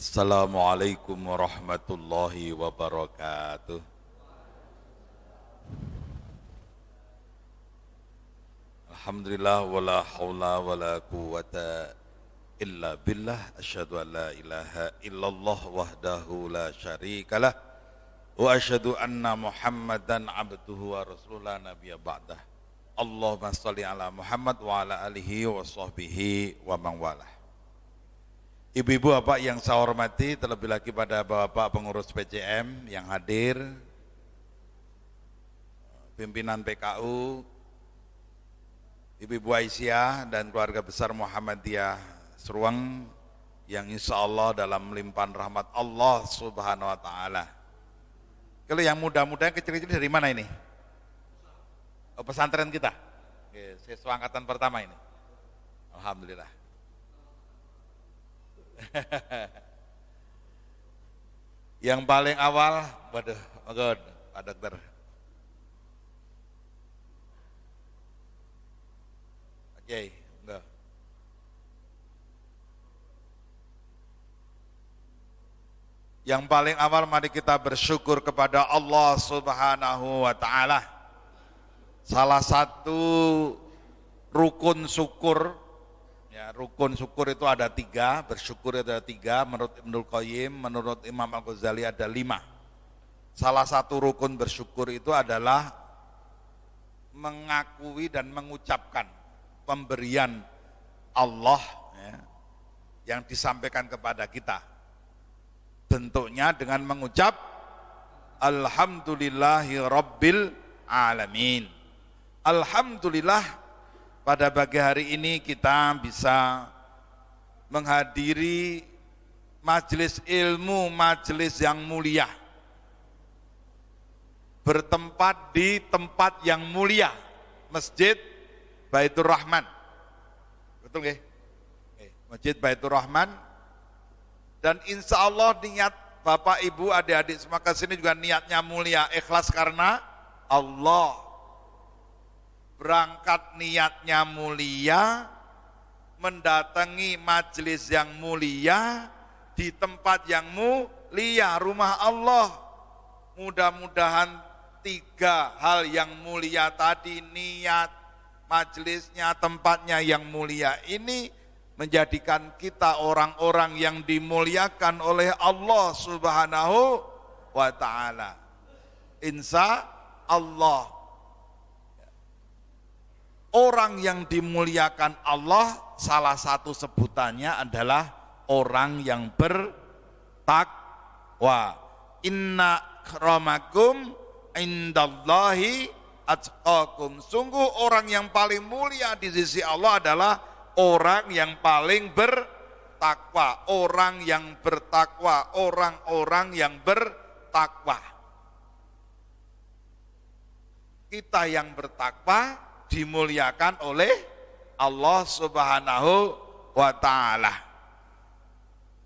Assalamualaikum warahmatullahi wabarakatuh. Alhamdulillah wala haula wala quwata illa billah. Asyhadu an la ilaha illallah wahdahu la syarikalah wa asyhadu anna Muhammadan abduhu wa rasuluhu la nabiyya ba'dah. Allahumma shalli ala Muhammad wa ala alihi wa sahbihi wa man walah. Ibu-ibu, bapak yang saya hormati, terlebih lagi pada bapak pengurus PCM yang hadir, pimpinan PKU, Ibu-ibu Aisyah dan keluarga besar Muhammadiyah Seruang yang insya Allah dalam limpahan rahmat Allah Subhanahu wa Ta'ala. Kalau yang muda-muda yang kecil-kecil dari mana ini? Oh, pesantren kita, siswa angkatan pertama ini. Alhamdulillah. Yang paling awal, waduh, Pak Dokter. Oke, enggak. Yang paling awal mari kita bersyukur kepada Allah Subhanahu wa Ta'ala. Salah satu rukun syukur, ya, rukun syukur itu ada 3, bersyukur itu ada 3, menurut Ibnul Qayyim, menurut Imam Al-Ghazali ada 5. Salah satu rukun bersyukur itu adalah mengakui dan mengucapkan pemberian Allah, ya, yang disampaikan kepada kita. Bentuknya dengan mengucap Alhamdulillahi Rabbil Alamin. Alhamdulillah, pada pagi hari ini kita bisa menghadiri majelis ilmu, majelis yang mulia, bertempat di tempat yang mulia, Masjid Baitur Rahman. Betul nggih? Masjid Baitur Rahman. Dan insya Allah niat Bapak Ibu adik-adik semua kesini juga niatnya mulia, ikhlas karena Allah. Berangkat niatnya mulia, mendatangi majelis yang mulia, di tempat yang mulia, rumah Allah. Mudah-mudahan 3 hal yang mulia tadi, niat, majelisnya, tempatnya yang mulia ini, menjadikan kita orang-orang yang dimuliakan oleh Allah Subhanahu wa Ta'ala. Insya Allah. Orang yang dimuliakan Allah, salah satu sebutannya adalah orang yang bertakwa. Inna akramakum indallahi atqakum. Sungguh orang yang paling mulia di sisi Allah adalah orang yang paling bertakwa. Orang yang bertakwa, orang-orang yang bertakwa. Kita yang bertakwa dimuliakan oleh Allah Subhanahu wa Ta'ala.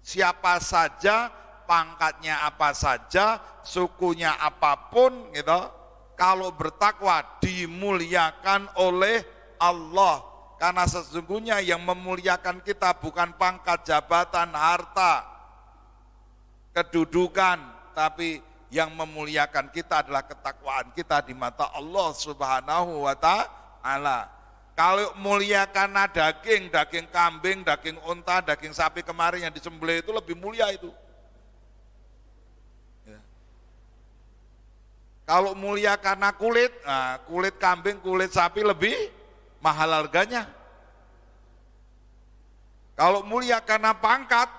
Siapa saja, pangkatnya apa saja, sukunya apapun, gitu, kalau bertakwa dimuliakan oleh Allah. Karena sesungguhnya yang memuliakan kita bukan pangkat, jabatan, harta, kedudukan, tapi yang memuliakan kita adalah ketakwaan kita di mata Allah Subhanahu wa Ta'ala. Kalau mulia karena daging kambing, daging unta, daging sapi kemarin yang disembelih itu lebih mulia itu. Ya. Kalau mulia karena kulit, nah, kulit kambing, kulit sapi lebih mahal harganya. Kalau mulia karena pangkat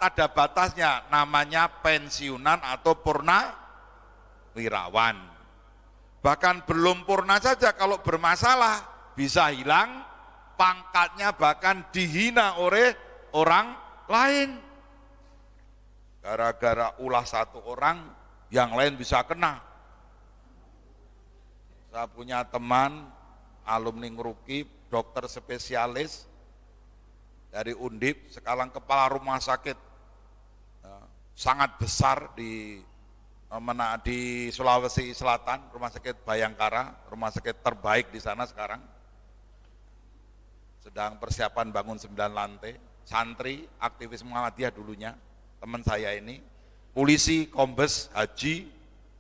ada batasnya, namanya pensiunan atau purnawirawan. Bahkan belum purna saja kalau bermasalah bisa hilang pangkatnya, bahkan dihina oleh orang lain. Gara-gara ulah satu orang, yang lain bisa kena. Saya punya teman alumni Ngeruki, dokter spesialis dari Undip, sekarang kepala rumah sakit sangat besar di Sulawesi Selatan, rumah sakit Bayangkara, rumah sakit terbaik di sana sekarang. Sedang persiapan bangun 9 lantai. santri, aktivis Muhammadiyah dulunya, teman saya ini, polisi, kombes, haji,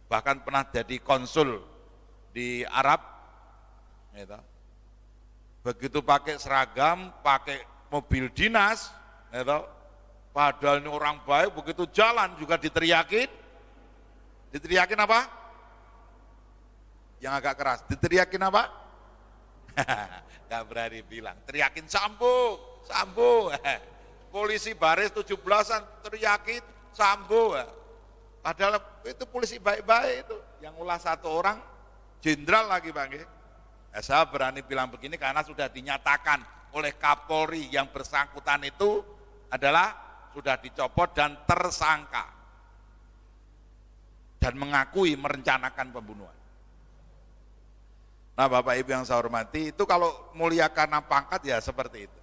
bahkan pernah jadi konsul di Arab, gitu. Begitu pakai seragam, pakai mobil dinas, gitu. Padahal ini orang baik, begitu jalan juga diteriakin apa? Yang agak keras, diteriakin apa? Gak berani bilang, teriakin sambo. Polisi baris 17-an teriakin sambo. Padahal itu polisi baik-baik itu, yang ulah satu orang jenderal lagi Bang. Saya berani bilang begini karena sudah dinyatakan oleh Kapolri yang bersangkutan itu adalah sudah dicopot dan tersangka dan mengakui merencanakan pembunuhan. Nah Bapak Ibu yang saya hormati, itu kalau mulia karena pangkat ya seperti itu.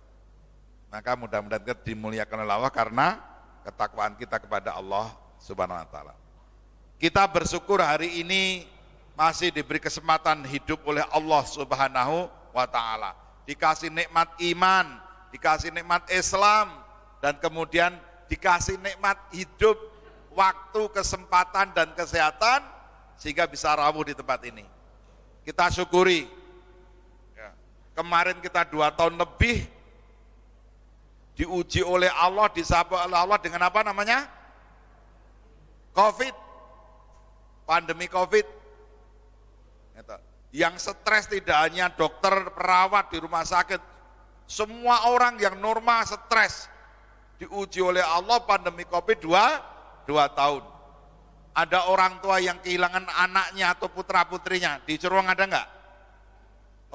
Maka mudah-mudahan kita dimuliakan oleh Allah karena ketakwaan kita kepada Allah Subhanahu wa taala. Kita bersyukur hari ini masih diberi kesempatan hidup oleh Allah Subhanahu wa taala. Dikasih nikmat iman, dikasih nikmat Islam, dan kemudian dikasih nikmat hidup, waktu, kesempatan, dan kesehatan sehingga bisa rawuh di tempat ini. Kita syukuri. Kemarin kita 2 tahun lebih diuji oleh Allah, disapa oleh Allah dengan apa namanya? Covid, pandemi Covid. Yang stres tidak hanya dokter, perawat di rumah sakit, semua orang yang normal stres. Diuji oleh Allah pandemi Covid 2 tahun. Ada orang tua yang kehilangan anaknya atau putra putrinya, di Cerwang ada enggak?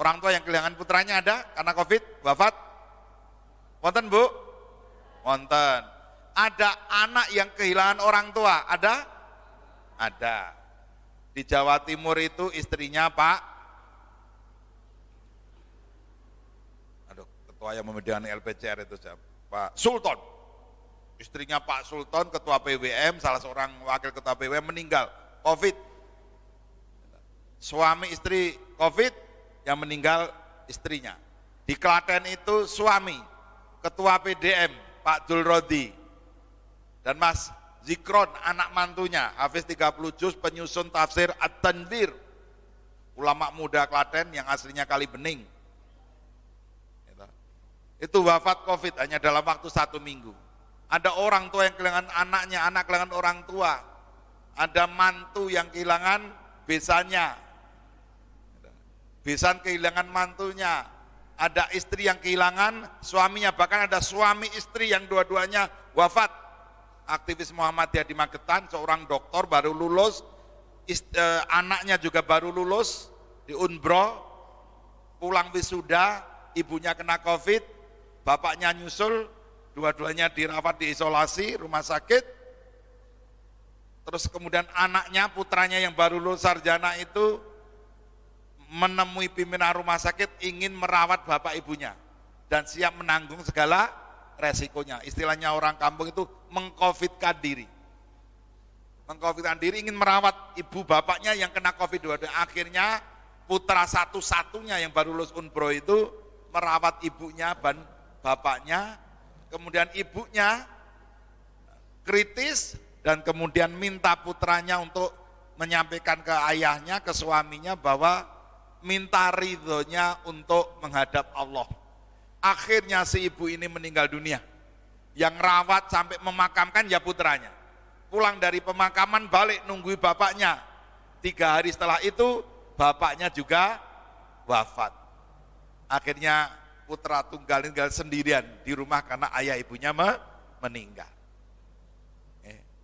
Orang tua yang kehilangan putranya ada karena Covid, wafat? Wonten Bu? Wonten. Ada anak yang kehilangan orang tua, ada? Ada. Di Jawa Timur itu istrinya ketua yang memegang LPCR itu siapa? Pak Sultan. Istrinya Pak Sultan, ketua PWM, salah seorang wakil ketua PWM meninggal, Covid. Suami istri Covid, yang meninggal istrinya. Di Klaten itu suami, ketua PDM, Pak Dul Rodi. Dan Mas Zikron, anak mantunya, Hafiz 30 juz, penyusun tafsir At-Tanwir. Ulama muda Klaten yang aslinya Kalibening. Itu wafat Covid hanya dalam waktu 1 minggu. Ada orang tua yang kehilangan anaknya, anak kehilangan orang tua. Ada mantu yang kehilangan besannya. Besan kehilangan mantunya. Ada istri yang kehilangan suaminya, bahkan ada suami istri yang dua-duanya wafat. Aktivis Muhammadiyah di Magetan, seorang dokter baru lulus, anaknya juga baru lulus di Unbro, pulang wisuda, ibunya kena Covid, bapaknya nyusul, dua-duanya dirawat di isolasi rumah sakit. Terus kemudian anaknya, putranya yang baru lulus sarjana itu menemui pimpinan rumah sakit ingin merawat bapak ibunya dan siap menanggung segala resikonya. Istilahnya orang kampung itu mengcovidkan diri. Mengcovidkan diri ingin merawat ibu bapaknya yang kena Covid-19. Akhirnya putra satu-satunya yang baru lulus Unbro itu merawat ibunya dan bapaknya. Kemudian ibunya kritis dan kemudian minta putranya untuk menyampaikan ke ayahnya, ke suaminya bahwa minta ridhonya untuk menghadap Allah. Akhirnya si ibu ini meninggal dunia. Yang rawat sampai memakamkan ya putranya. Pulang dari pemakaman balik nunggu bapaknya. 3 hari setelah itu bapaknya juga wafat. Akhirnya putra tunggal tinggal sendirian di rumah karena ayah ibunya meninggal.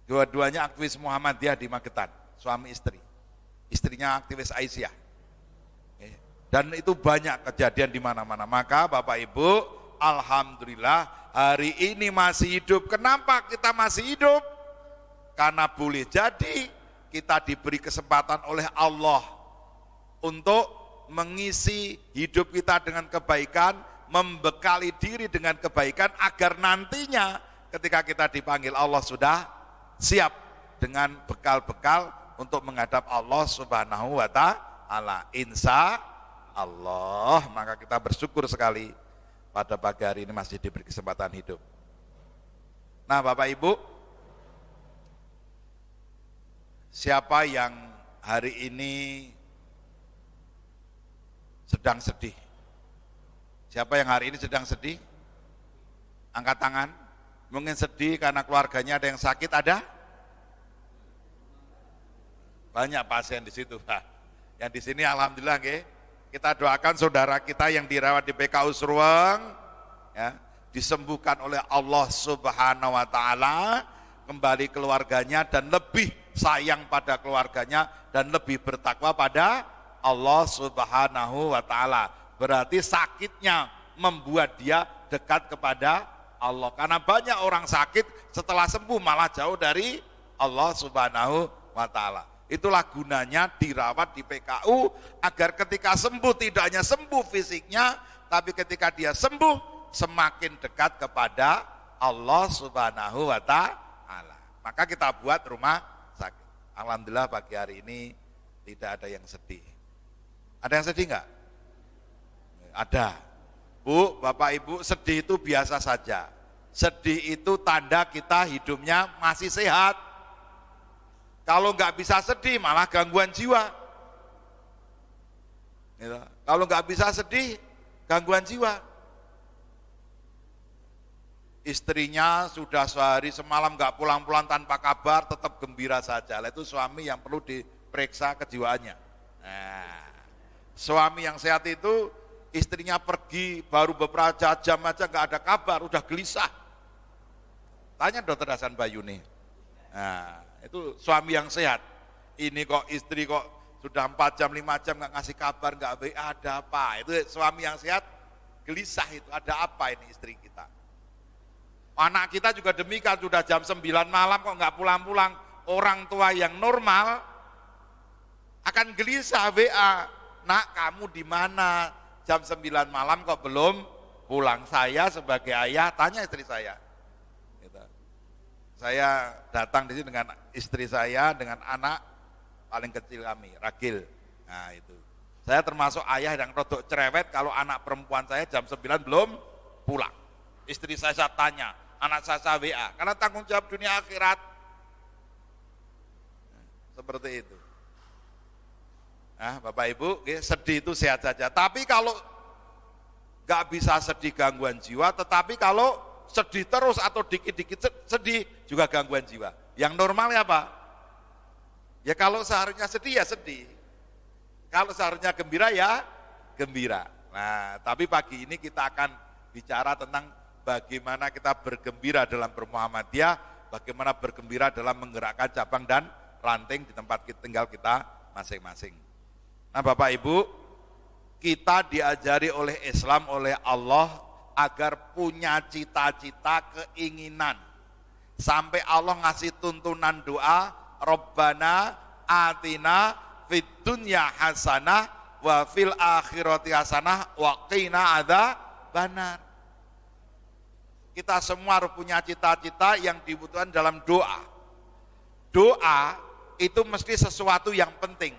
Dua-duanya aktivis Muhammadiyah di Magetan, suami istri. Istrinya aktivis Aisyah. Dan itu banyak kejadian di mana-mana. Maka Bapak Ibu, alhamdulillah hari ini masih hidup. Kenapa kita masih hidup? Karena boleh jadi kita diberi kesempatan oleh Allah untuk mengisi hidup kita dengan kebaikan, membekali diri dengan kebaikan agar nantinya ketika kita dipanggil Allah sudah siap dengan bekal-bekal untuk menghadap Allah Subhanahu wa taala. Insya Allah, maka kita bersyukur sekali pada pagi hari ini masih diberi kesempatan hidup. Nah Bapak Ibu, siapa yang hari ini sedang sedih? Siapa yang hari ini sedang sedih? Angkat tangan. Mungkin sedih karena keluarganya ada yang sakit, ada? Banyak pasien di situ, Pak. Yang di sini alhamdulillah kita doakan saudara kita yang dirawat di PKU Seruang ya, disembuhkan oleh Allah Subhanahu wa taala, kembali keluarganya dan lebih sayang pada keluarganya dan lebih bertakwa pada Allah Subhanahu wa taala. Berarti sakitnya membuat dia dekat kepada Allah. Karena banyak orang sakit setelah sembuh malah jauh dari Allah Subhanahu wa taala. Itulah gunanya dirawat di PKU, agar ketika sembuh tidak hanya sembuh fisiknya, tapi ketika dia sembuh semakin dekat kepada Allah Subhanahu wa taala. Maka kita buat rumah sakit. Alhamdulillah pagi hari ini tidak ada yang sedih. Ada yang sedih enggak? Ada. Bu, Bapak Ibu, sedih itu biasa saja. Sedih itu tanda kita hidupnya masih sehat. Kalau nggak bisa sedih malah gangguan jiwa. Gitu. Kalau nggak bisa sedih, gangguan jiwa. Istrinya sudah sehari semalam nggak pulang-pulang tanpa kabar, tetap gembira saja. Itu suami yang perlu diperiksa kejiwaannya. Nah, suami yang sehat itu istrinya pergi baru beberapa jam aja nggak ada kabar, udah gelisah. Tanya Dokter Hasan Bayuni. Nah, itu suami yang sehat. Ini kok istri kok sudah 4 jam 5 jam nggak ngasih kabar, nggak WA, ada apa? Itu suami yang sehat gelisah, itu ada apa ini istri kita. Anak kita juga demikian, sudah jam 9 malam kok nggak pulang-pulang. Orang tua yang normal akan gelisah WA, nak kamu di mana? Jam 9 malam kok belum pulang. Saya sebagai ayah tanya istri saya. Saya datang di sini dengan istri saya, dengan anak paling kecil kami, Ragil. Nah itu, saya termasuk ayah yang rodok cerewet kalau anak perempuan saya jam 9 belum pulang. Istri saya tanya, anak saya WA, karena tanggung jawab dunia akhirat. Seperti itu. Nah Bapak Ibu, sedih itu sehat saja. Tapi kalau nggak bisa sedih gangguan jiwa, tetapi kalau sedih terus atau dikit-dikit sedih juga gangguan jiwa. Yang normalnya apa? Ya kalau seharusnya sedih ya sedih. Kalau seharusnya gembira ya gembira. Nah, tapi pagi ini kita akan bicara tentang bagaimana kita bergembira dalam bermuhammadiyah, bagaimana bergembira dalam menggerakkan cabang dan ranting di tempat tinggal kita masing-masing. Nah, Bapak Ibu, kita diajari oleh Islam, oleh Allah agar punya cita-cita, keinginan. Sampai Allah ngasih tuntunan doa, Rabbana atina fid dunya hasanah wa fil akhirati hasanah wa qina adzabannar. Kita semua harus punya cita-cita yang dibutuhkan dalam doa. Doa itu mesti sesuatu yang penting,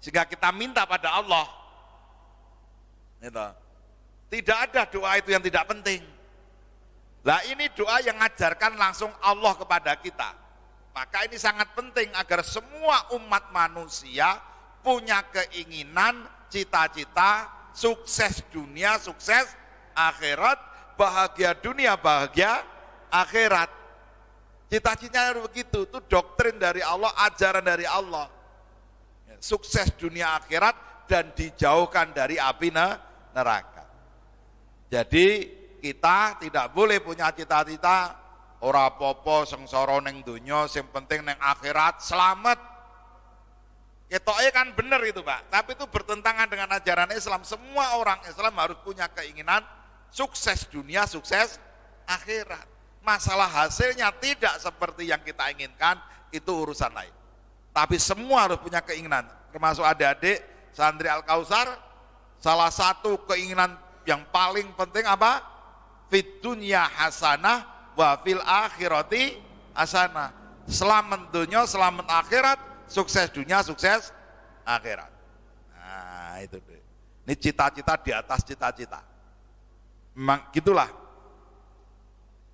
sehingga kita minta pada Allah. Gitu. Tidak ada doa itu yang tidak penting. Lah ini doa yang ngajarkan langsung Allah kepada kita. Maka ini sangat penting agar semua umat manusia punya keinginan, cita-cita, sukses dunia, sukses akhirat, bahagia dunia, bahagia akhirat. Cita-citanya harus begitu, itu doktrin dari Allah, ajaran dari Allah. Sukses dunia akhirat dan dijauhkan dari api neraka. Jadi kita tidak boleh punya cita-cita ora apa-apa sengsara ning donya, sing penting ning akhirat selamat. Ketoknya kan benar itu Pak, tapi itu bertentangan dengan ajaran Islam. Semua orang Islam harus punya keinginan sukses dunia, sukses akhirat. Masalah hasilnya tidak seperti yang kita inginkan, itu urusan lain. Tapi semua harus punya keinginan, termasuk adik-adik santri Al-Kausar. Salah satu keinginan yang paling penting apa? Fid dunya hasanah wa fil akhirati hasanah. Selamat dunia, selamat akhirat, sukses dunia, sukses akhirat. Nah, itu deh. Ini cita-cita di atas cita-cita. Memang gitulah.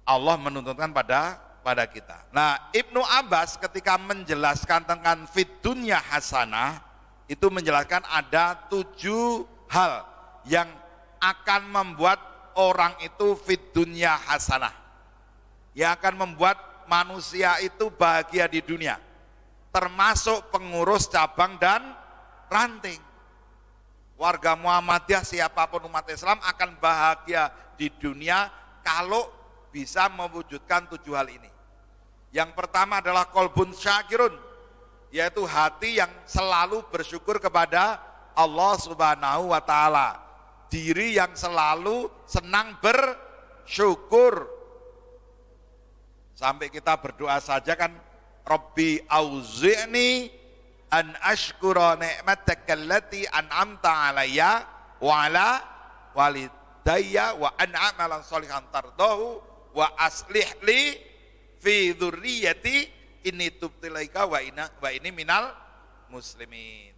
Allah menuntutkan pada kita. Nah, Ibnu Abbas ketika menjelaskan tentang fid dunya hasanah, itu menjelaskan ada 7 hal yang akan membuat orang itu fid dunya hasanah, yang akan membuat manusia itu bahagia di dunia, termasuk pengurus cabang dan ranting. Warga Muhammadiyah, siapapun umat Islam akan bahagia di dunia kalau bisa mewujudkan 7 hal ini. Yang pertama adalah qalbun syakirun, yaitu hati yang selalu bersyukur kepada Allah Subhanahu wa Ta'ala, diri yang selalu senang bersyukur. Sampai kita berdoa saja kan, Rabbi auzi'ni an ashkura ni'mataka allati an'amta alayya wa ala walidayya wa an a'malan shalihan tardahu wa aslih li fi dzurriyyati inni tubtu ilaika wa ini minal muslimin.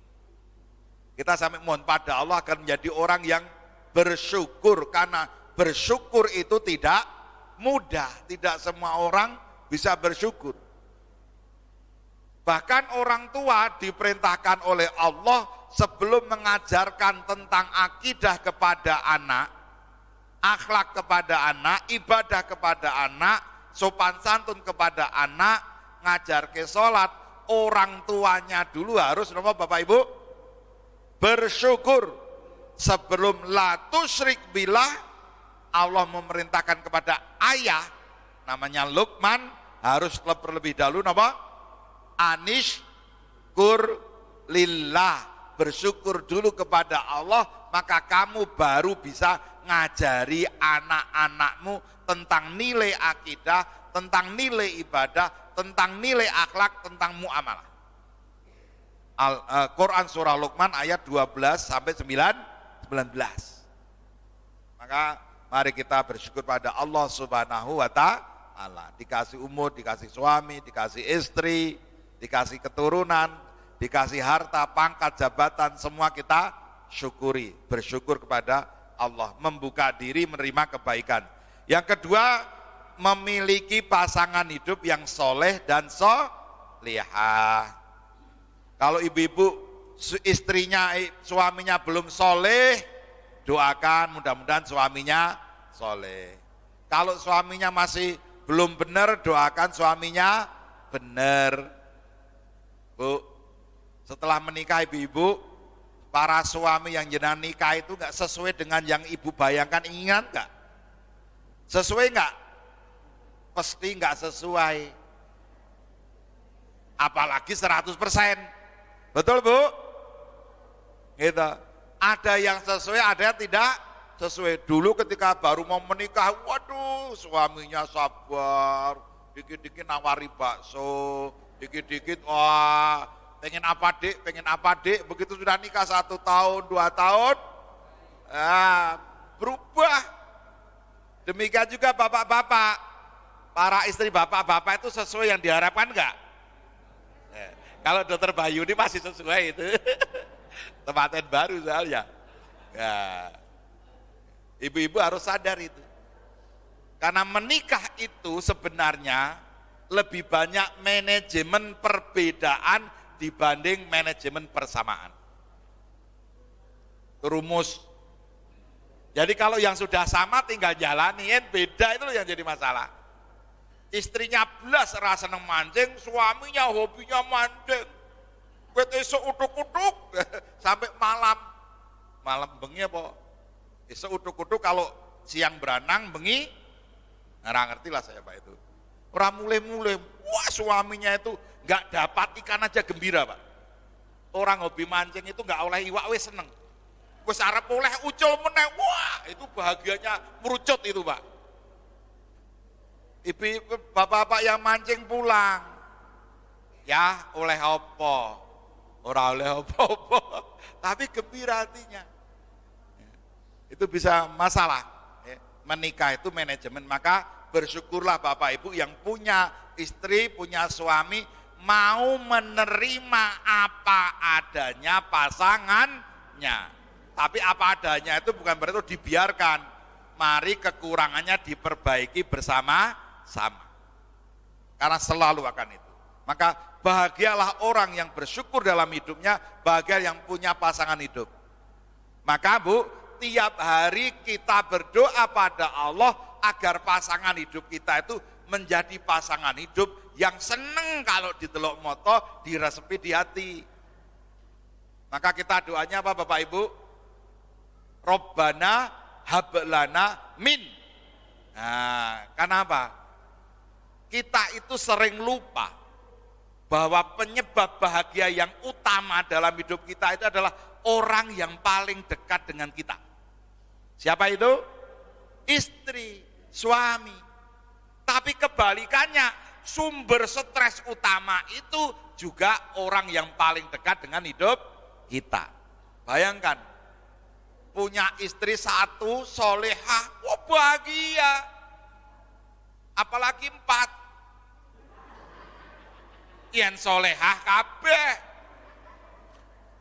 Kita sampai mohon pada Allah akan menjadi orang yang bersyukur, karena bersyukur itu tidak mudah, tidak semua orang bisa bersyukur. Bahkan orang tua diperintahkan oleh Allah sebelum mengajarkan tentang akidah kepada anak, akhlak kepada anak, ibadah kepada anak, sopan santun kepada anak, ngajar ke sholat, orang tuanya dulu harus nama Bapak Ibu bersyukur. Sebelum la tusyrik billah, Allah memerintahkan kepada ayah namanya Luqman harus terlebih dahulu nama anishkur lillah, bersyukur dulu kepada Allah, maka kamu baru bisa ngajari anak-anakmu tentang nilai akidah, tentang nilai ibadah, tentang nilai akhlak, tentang muamalah. Quran surah Luqman ayat 12 sampai 19. Maka mari kita bersyukur pada Allah Subhanahu wa Ta'ala, dikasih umur, dikasih suami, dikasih istri, dikasih keturunan, dikasih harta, pangkat, jabatan, semua kita syukuri, bersyukur kepada Allah, membuka diri menerima kebaikan. Yang kedua, memiliki pasangan hidup yang soleh dan solihah. Kalau ibu-ibu istrinya, suaminya belum soleh, doakan mudah-mudahan suaminya soleh. Kalau suaminya masih belum benar, doakan suaminya benar. Bu, setelah menikah ibu-ibu, para suami yang jenengan nikah itu enggak sesuai dengan yang ibu bayangkan, ingat enggak? Sesuai enggak? Pasti enggak sesuai. Apalagi 100%. Betul Bu? Gitu. Ada yang sesuai, ada yang tidak sesuai. Dulu ketika baru mau menikah, waduh, suaminya sabar, dikit-dikit nawari bakso, dikit-dikit wah, pengen apa dek, begitu sudah nikah 1 tahun, 2 tahun, berubah. Demikian juga bapak-bapak, para istri bapak-bapak itu sesuai yang diharapkan enggak? Kalau Dokter Bayu ini masih sesuai itu. Tempaten baru soalnya. Ya. Ibu-ibu harus sadar itu. Karena menikah itu sebenarnya lebih banyak manajemen perbedaan dibanding manajemen persamaan. Rumus. Jadi kalau yang sudah sama tinggal jalanin, beda itu yang jadi masalah. Istrinya belas rasa seneng mancing, suaminya hobinya mancing. Esok utuk-utuk sampai malam bengi apa? Esok utuk-utuk, kalau siang beranang bengi, nggak ngerti lah saya Pak itu. Orang mulai-mulai, wah suaminya itu nggak dapat ikan aja gembira Pak. Orang hobi mancing itu nggak oleh iwak wes seneng. Wes arep oleh ucul meneh, wah itu bahagianya merucut itu Pak. Ibu bapak-bapak yang mancing pulang, ya oleh apa? Ora oleh apa-apa, tapi gembira hatinya. Itu bisa masalah. Menikah itu manajemen, maka bersyukurlah Bapak Ibu yang punya istri, punya suami, mau menerima apa adanya pasangannya. Tapi apa adanya itu bukan berarti dibiarkan. Mari kekurangannya diperbaiki bersama sama. Karena selalu akan itu. Maka bahagialah orang yang bersyukur dalam hidupnya, bahagia yang punya pasangan hidup. Maka Bu, tiap hari kita berdoa pada Allah agar pasangan hidup kita itu menjadi pasangan hidup yang seneng kalau diteluk moto, diresepi di hati. Maka kita doanya apa Bapak Ibu? Robbana hablana min. Nah, kenapa? Kita itu sering lupa bahwa penyebab bahagia yang utama dalam hidup kita itu adalah orang yang paling dekat dengan kita. Siapa itu? Istri, suami. Tapi kebalikannya, sumber stres utama itu juga orang yang paling dekat dengan hidup kita. Bayangkan, punya istri satu, solehah, wah bahagia. Apalagi 4. Yang solehah kabeh.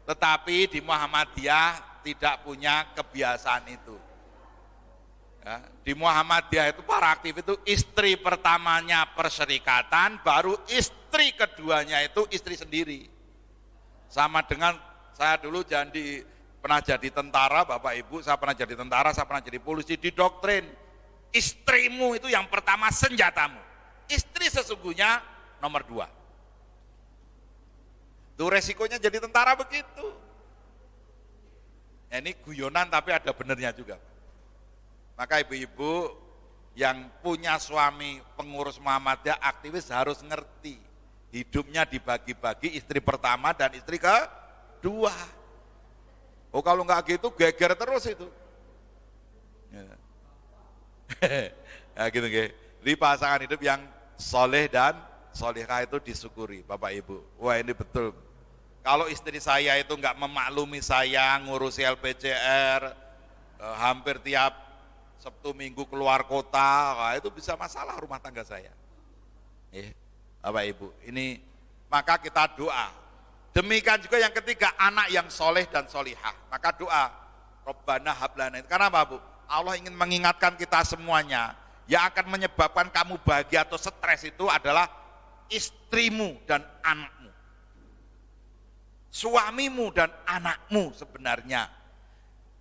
Tetapi di Muhammadiyah tidak punya kebiasaan itu. Ya, di Muhammadiyah itu para aktif itu istri pertamanya perserikatan, baru istri keduanya itu istri sendiri. Sama dengan saya dulu pernah jadi tentara, Bapak Ibu, saya pernah jadi tentara, saya pernah jadi polisi, didoktrin. Istrimu itu yang pertama senjatamu. Istri sesungguhnya nomor 2. Itu resikonya jadi tentara begitu. Ya, ini guyonan tapi ada benernya juga. Maka ibu-ibu yang punya suami pengurus Muhammadiyah aktivis harus ngerti. Hidupnya dibagi-bagi, istri pertama dan istri kedua. Oh kalau nggak gitu geger terus itu. Ya. Ya gitu nggih. Di pasangan hidup yang soleh dan solehah itu disyukuri Bapak Ibu. Wah ini betul. Kalau istri saya itu nggak memaklumi saya ngurusi LPCR, hampir tiap Sabtu Minggu keluar kota, wah, itu bisa masalah rumah tangga saya. Bapak Ibu, ini maka kita doa. Demikian juga yang ketiga, anak yang soleh dan solihah. Maka doa, Robbana hablana. Karena apa Bu? Allah ingin mengingatkan kita semuanya, yang akan menyebabkan kamu bahagia atau stres itu adalah istrimu dan anakmu. Suamimu dan anakmu sebenarnya.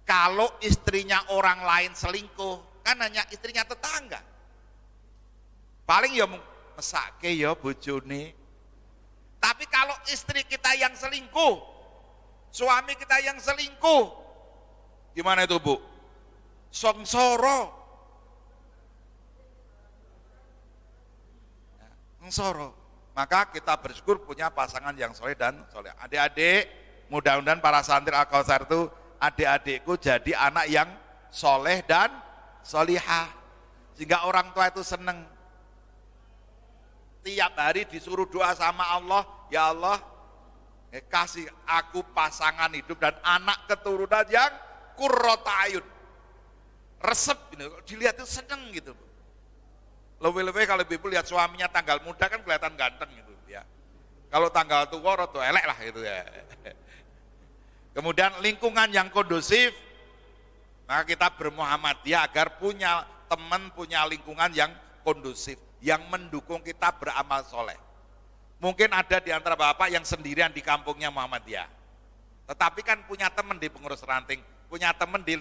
Kalau istrinya orang lain selingkuh, kan hanya istrinya tetangga. Paling ya mesake ya bojone. Tapi kalau istri kita yang selingkuh, suami kita yang selingkuh, gimana itu Bu? Songsoro. Songsoro. Maka kita bersyukur punya pasangan yang soleh dan soleh. Adik-adik, mudah-mudahan para santri Al-Kautsar itu adik-adikku jadi anak yang soleh dan solihah. Sehingga orang tua itu seneng. Tiap hari disuruh doa sama Allah, ya Allah, kasih aku pasangan hidup dan anak keturunan yang qurrata ayun. Resep, dilihat itu seneng gitu. Lebih-lebih kalau ibu lihat suaminya tanggal muda kan kelihatan ganteng gitu ya. Kalau tanggal tua rada elek lah gitu ya. Kemudian lingkungan yang kondusif, maka kita bermuhammadiyah agar punya teman, punya lingkungan yang kondusif, yang mendukung kita beramal soleh. Mungkin ada di antara bapak yang sendirian di kampungnya Muhammadiyah, tetapi kan punya teman di pengurus ranting, punya teman di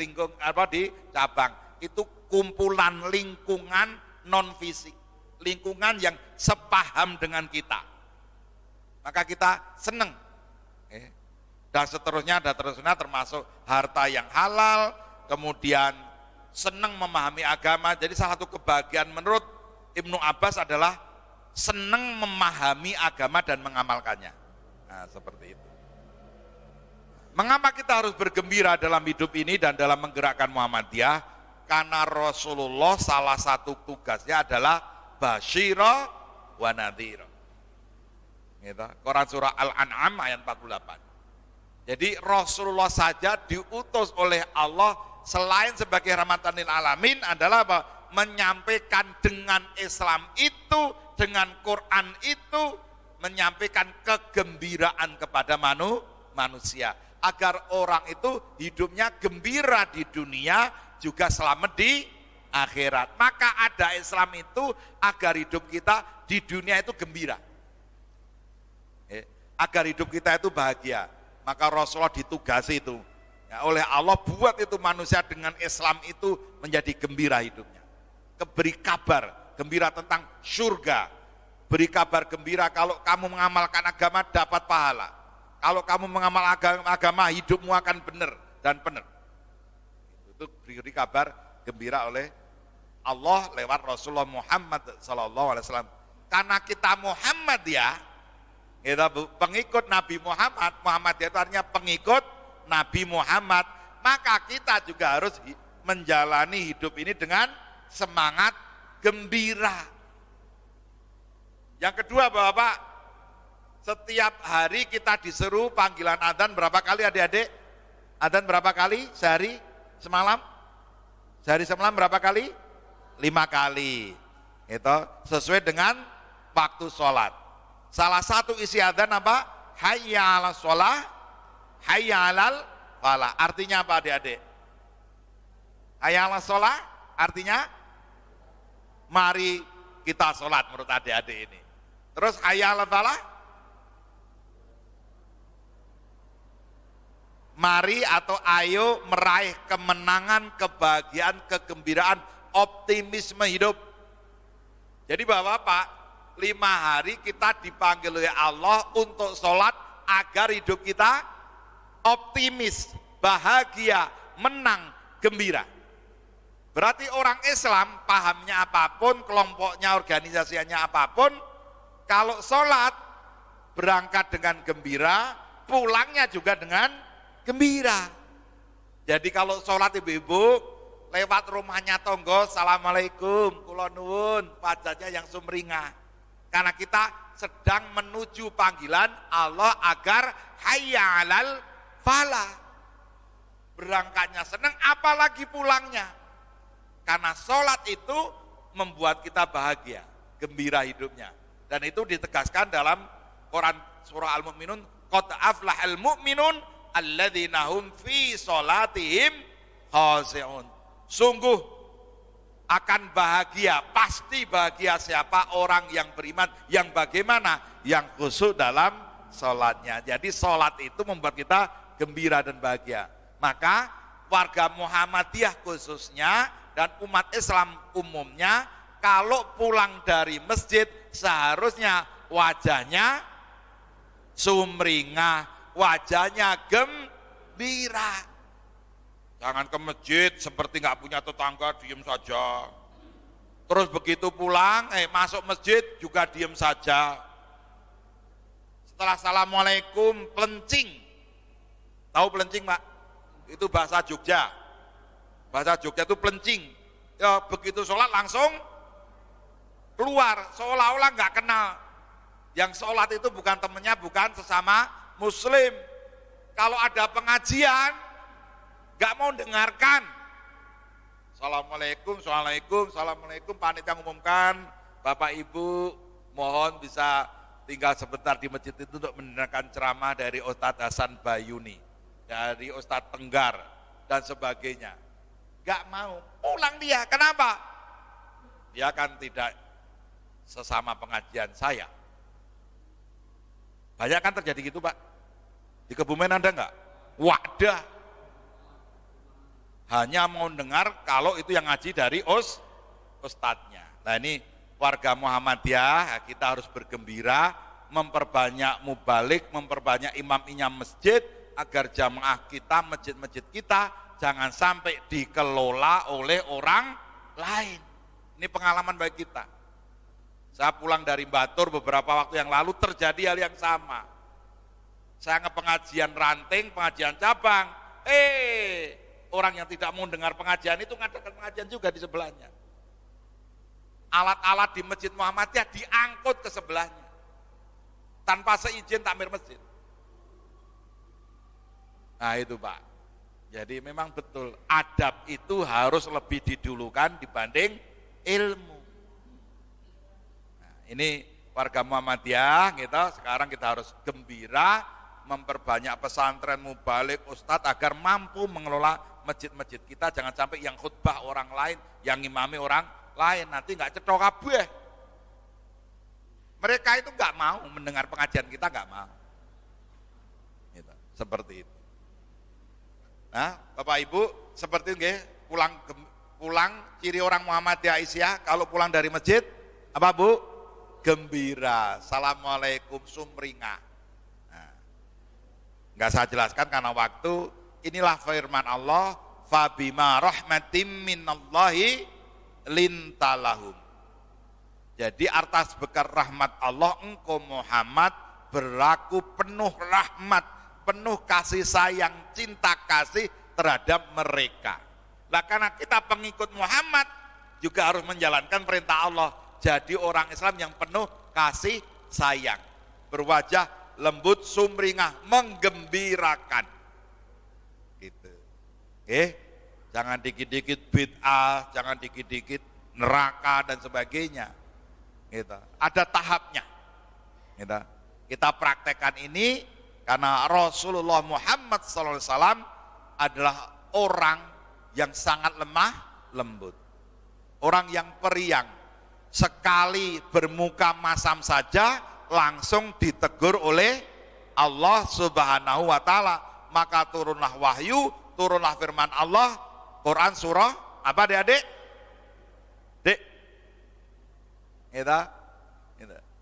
di cabang. Itu kumpulan lingkungan non fisik, lingkungan yang sepaham dengan kita, maka kita seneng. Dan seterusnya termasuk harta yang halal, kemudian seneng memahami agama. Jadi salah satu kebahagiaan menurut Ibnu Abbas adalah seneng memahami agama dan mengamalkannya. Nah, seperti itu. Mengapa kita harus bergembira dalam hidup ini dan dalam menggerakkan Muhammadiyah? Karena Rasulullah salah satu tugasnya adalah basyira wa nadhira. Gitu. Quran surah Al-An'am ayat 48. Jadi Rasulullah saja diutus oleh Allah selain sebagai rahmatan lil alamin adalah apa? Menyampaikan dengan Islam itu, dengan Quran itu, menyampaikan kegembiraan kepada manusia. Agar orang itu hidupnya gembira di dunia, juga selamat di akhirat. Maka ada Islam itu agar hidup kita di dunia itu gembira. Agar hidup kita itu bahagia. Maka Rasulullah ditugasi itu ya, oleh Allah buat itu manusia dengan Islam itu menjadi gembira hidupnya. Beri kabar gembira tentang surga. Beri kabar gembira kalau kamu mengamalkan agama dapat pahala. Kalau kamu mengamal agama hidupmu akan benar dan benar. Itu beri kabar gembira oleh Allah lewat Rasulullah Muhammad SAW. Karena kita Muhammad ya, kita pengikut Nabi Muhammad. Muhammad itu artinya pengikut Nabi Muhammad. Maka kita juga harus menjalani hidup ini dengan semangat gembira. Yang kedua Bapak, setiap hari kita disuruh panggilan adzan berapa kali adik-adik? Adzan berapa kali sehari semalam? Sehari semalam berapa kali? 5 kali. Itu sesuai dengan waktu sholat. Salah satu isi adzan apa? Hayya 'alas sholah, hayya 'alal falah. Artinya apa adik-adik? Hayya 'alas sholah artinya mari kita sholat menurut adik-adik ini. Terus hayya 'alal falah, mari atau ayo meraih kemenangan, kebahagiaan, kegembiraan, optimisme hidup. Jadi Bapak-Bapak, 5 hari kita dipanggil oleh Allah untuk sholat agar hidup kita optimis, bahagia, menang, gembira. Berarti orang Islam pahamnya apapun, kelompoknya, organisasinya apapun, kalau sholat berangkat dengan gembira, pulangnya juga dengan gembira. Jadi kalau sholat ibu-ibu lewat rumahnya tonggo, assalamualaikum, kula nuwun, wajahnya yang sumringah. Karena kita sedang menuju panggilan Allah agar hayya 'alal falah. Berangkatnya senang, apalagi pulangnya. Karena sholat itu membuat kita bahagia, gembira hidupnya. Dan itu ditegaskan dalam Quran surah Al-Mu'minun, qad aflahal mu'minun alladzina hum fi sholatihim khashi'un. Sungguh akan bahagia, pasti bahagia siapa orang yang beriman, yang bagaimana, yang khusyuk dalam sholatnya. Jadi sholat itu membuat kita gembira dan bahagia. Maka warga Muhammadiyah khususnya dan umat Islam umumnya, kalau pulang dari masjid seharusnya wajahnya sumringah, wajahnya gembira. Jangan ke masjid seperti nggak punya tetangga, diem saja. Terus begitu pulang, masuk masjid juga diem saja. Setelah assalamualaikum, pelencing. Tahu pelencing Pak? Itu bahasa Jogja. Bahasa Jogja itu pelencing. Ya begitu sholat langsung keluar, seolah-olah nggak kenal. Yang sholat itu bukan temennya, bukan sesama muslim. Kalau ada pengajian, nggak mau dengarkan. Assalamualaikum, assalamualaikum, assalamualaikum. Panitia mengumumkan, Bapak Ibu mohon bisa tinggal sebentar di masjid itu untuk mendengarkan ceramah dari Ustadz Hasan Bayuni, dari Ustadz Tenggar dan sebagainya. Nggak mau, pulang dia. Kenapa? Dia kan tidak sesama pengajian saya. Banyak kan terjadi gitu Pak. Di Kebumen ada nggak? Wadah. Hanya mau dengar kalau itu yang ngaji dari ustadznya. Nah ini warga Muhammadiyah, kita harus bergembira, memperbanyak mubalik, memperbanyak imam-imam masjid, agar jamaah kita, masjid-masjid kita, jangan sampai dikelola oleh orang lain. Ini pengalaman bagi kita. Saya pulang dari Batur beberapa waktu yang lalu, terjadi hal yang sama. Saya pengajian ranting, pengajian cabang, orang yang tidak mau dengar pengajian itu ngadakan pengajian juga di sebelahnya. Alat-alat di Masjid Muhammadiyah diangkut ke sebelahnya tanpa seizin takmir masjid. Nah itu Pak. Jadi memang betul adab itu harus lebih didulukan dibanding ilmu. Nah, ini warga Muhammadiyah sekarang kita harus gembira, memperbanyak pesantren, mubalik, ustadz agar mampu mengelola masjid-masjid kita jangan sampai yang khutbah orang lain, yang imami orang lain, nanti nggak cetok kabeh. Mereka itu nggak mau mendengar pengajian kita, nggak mau. Gitu, seperti itu. Nah, Bapak Ibu, seperti itu, pulang ciri orang Muhammadiyah Aisyah, kalau pulang dari masjid, apa Bu? Gembira, assalamualaikum, sumringah. Nah, nggak saya jelaskan karena waktu. Inilah firman Allah, fabima rahmatim minallahi lintalahum. Jadi atas berkat rahmat Allah engkau Muhammad berlaku penuh rahmat, penuh kasih sayang, cinta kasih terhadap mereka. Nah, karena kita pengikut Muhammad juga harus menjalankan perintah Allah. Jadi orang Islam yang penuh kasih sayang, berwajah lembut, sumringah, menggembirakan. Gitu. Jangan dikit-dikit bid'ah, jangan dikit-dikit neraka dan sebagainya. Gitu. Ada tahapnya. Gitu. Kita praktekkan ini karena Rasulullah Muhammad SAW adalah orang yang sangat lemah lembut, orang yang periang. Sekali bermuka masam saja langsung ditegur oleh Allah Subhanahu wa Ta'ala. Maka turunlah wahyu, turunlah firman Allah, Quran surah apa adik-adik? Dek,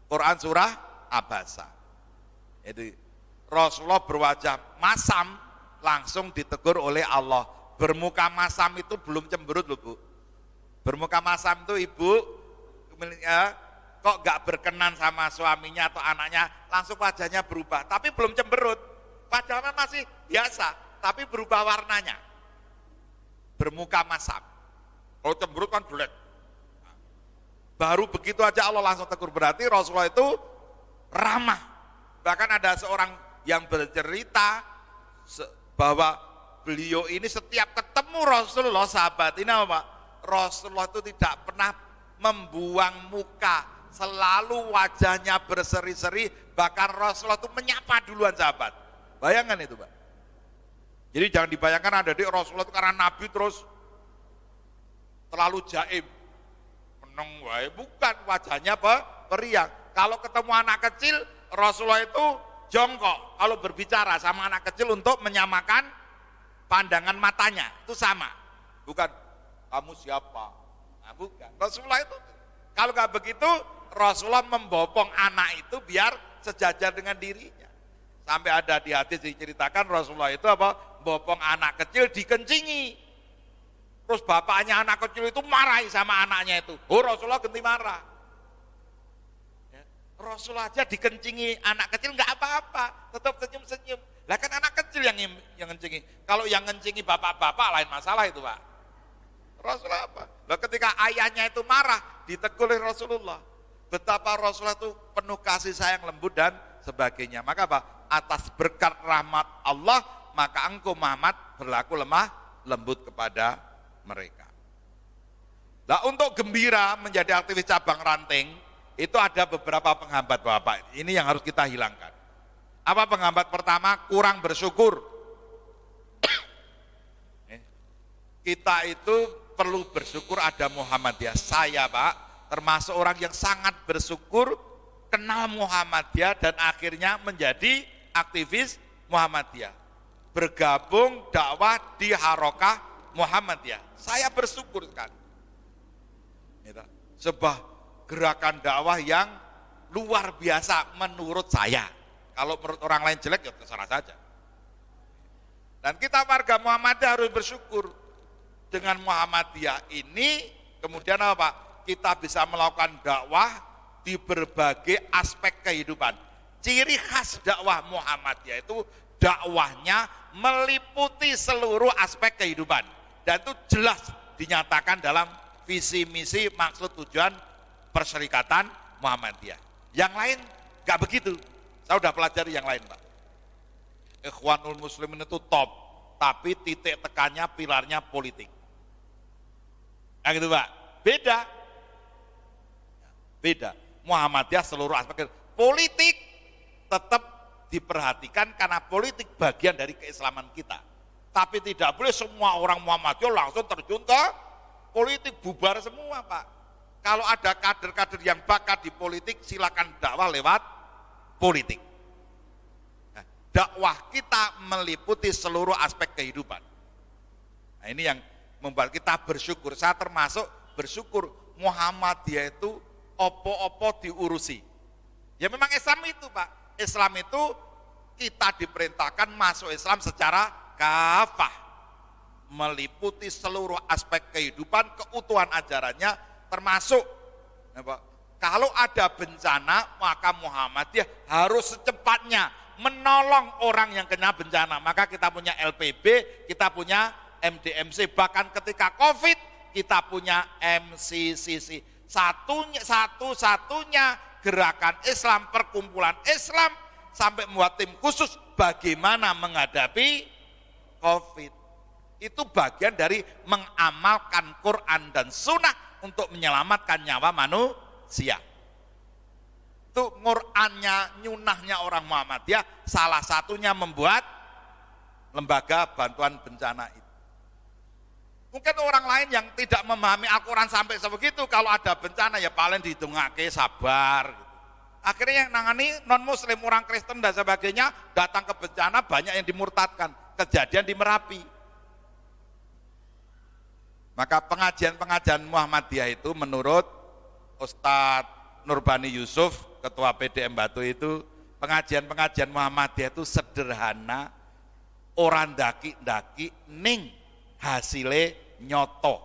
Quran surah Abasa. Jadi Rasulullah berwajah masam langsung ditegur oleh Allah. Bermuka masam itu belum cemberut loh Bu. Bermuka masam itu ibu kok gak berkenan sama suaminya atau anaknya, langsung wajahnya berubah, tapi belum cemberut. Padahal masih biasa, tapi berubah warnanya. Bermuka masam. Kalau cemberut kan jelek. Baru begitu aja Allah langsung tegur, berarti Rasulullah itu ramah. Bahkan ada seorang yang bercerita bahwa beliau ini setiap ketemu Rasulullah, sahabat ini apa? Rasulullah itu tidak pernah membuang muka, selalu wajahnya berseri-seri, bahkan Rasulullah itu menyapa duluan sahabat. Bayangkan itu Pak. Jadi jangan dibayangkan ada di Rasulullah itu karena Nabi terus terlalu jaim, meneng wae, bukan, wajahnya periang. Kalau ketemu anak kecil, Rasulullah itu jongkok kalau berbicara sama anak kecil untuk menyamakan pandangan matanya, itu sama. Bukan kamu siapa? Nah, bukan. Rasulullah itu kalau nggak begitu, Rasulullah membopong anak itu biar sejajar dengan dirinya. Sampai ada di hadis diceritakan Rasulullah itu apa? Bopong anak kecil dikencingi. Terus bapaknya anak kecil itu marahi sama anaknya itu. Oh, Rasulullah ganti marah. Ya, Rasulullah aja dikencingi anak kecil nggak apa-apa, tetap senyum-senyum. Lah kan anak kecil yang ngencingi. Kalau yang ngencingi bapak-bapak lain masalah itu Pak. Rasulullah apa? Lah ketika ayahnya itu marah, ditegur oleh Rasulullah. Betapa Rasulullah itu penuh kasih sayang, lembut dan sebagainya. Maka apa? Atas berkat rahmat Allah, maka engkau Muhammad berlaku lemah lembut kepada mereka. Nah, untuk gembira menjadi aktivis cabang ranting itu ada beberapa penghambat Bapak. Ini yang harus kita hilangkan. Apa penghambat pertama? Kurang bersyukur. Kita itu perlu bersyukur ada Muhammadiyah. Saya Pak termasuk orang yang sangat bersyukur kenal Muhammadiyah dan akhirnya menjadi aktivis Muhammadiyah, bergabung dakwah di Harokah Muhammadiyah. Saya bersyukur sekali. Sebuah gerakan dakwah yang luar biasa menurut saya. Kalau menurut orang lain jelek ya terserah saja. Dan kita warga Muhammadiyah harus bersyukur dengan Muhammadiyah ini. Kemudian apa? Kita bisa melakukan dakwah di berbagai aspek kehidupan. Ciri khas dakwah Muhammadiyah itu dakwahnya meliputi seluruh aspek kehidupan dan itu jelas dinyatakan dalam visi misi maksud tujuan Perserikatan Muhammadiyah. Yang lain nggak begitu. Saya udah pelajari yang lain Pak. Ikhwanul Muslimin itu top, tapi titik tekannya pilarnya politik. Nah gitu Pak. Beda. Muhammadiyah seluruh aspek politik tetap diperhatikan karena politik bagian dari keislaman kita. Tapi tidak boleh semua orang Muhammadiyah langsung terjun ke politik, bubar semua Pak. Kalau ada kader-kader yang bakat di politik, silakan dakwah lewat politik. Nah, dakwah kita meliputi seluruh aspek kehidupan. Nah, ini yang membuat kita bersyukur. Saya termasuk bersyukur Muhammadiyah itu opo-opo diurusi. Ya memang Islam itu Pak. Islam itu kita diperintahkan masuk Islam secara kafah, meliputi seluruh aspek kehidupan, keutuhan ajarannya, termasuk kalau ada bencana maka Muhammadiyah harus secepatnya menolong orang yang kena bencana. Maka kita punya LPB, kita punya MDMC, bahkan ketika COVID kita punya MCCC. Satu-satunya gerakan Islam, perkumpulan Islam sampai membuat tim khusus bagaimana menghadapi COVID. Itu bagian dari mengamalkan Quran dan Sunnah untuk menyelamatkan nyawa manusia. Itu Qurannya, nyunahnya orang Muhammadiyah, salah satunya membuat lembaga bantuan bencana itu. Mungkin orang lain yang tidak memahami Al-Quran sampai sebegitu, kalau ada bencana ya paling didongake sabar. Akhirnya yang nangani non-muslim, orang Kristen dan sebagainya, datang ke bencana banyak yang dimurtadkan. Kejadian di Merapi. Maka pengajian-pengajian Muhammadiyah itu menurut Ustadz Nurbani Yusuf, Ketua PDM Batu itu, pengajian-pengajian Muhammadiyah itu sederhana, orang daki-daki ning hasilnya nyoto.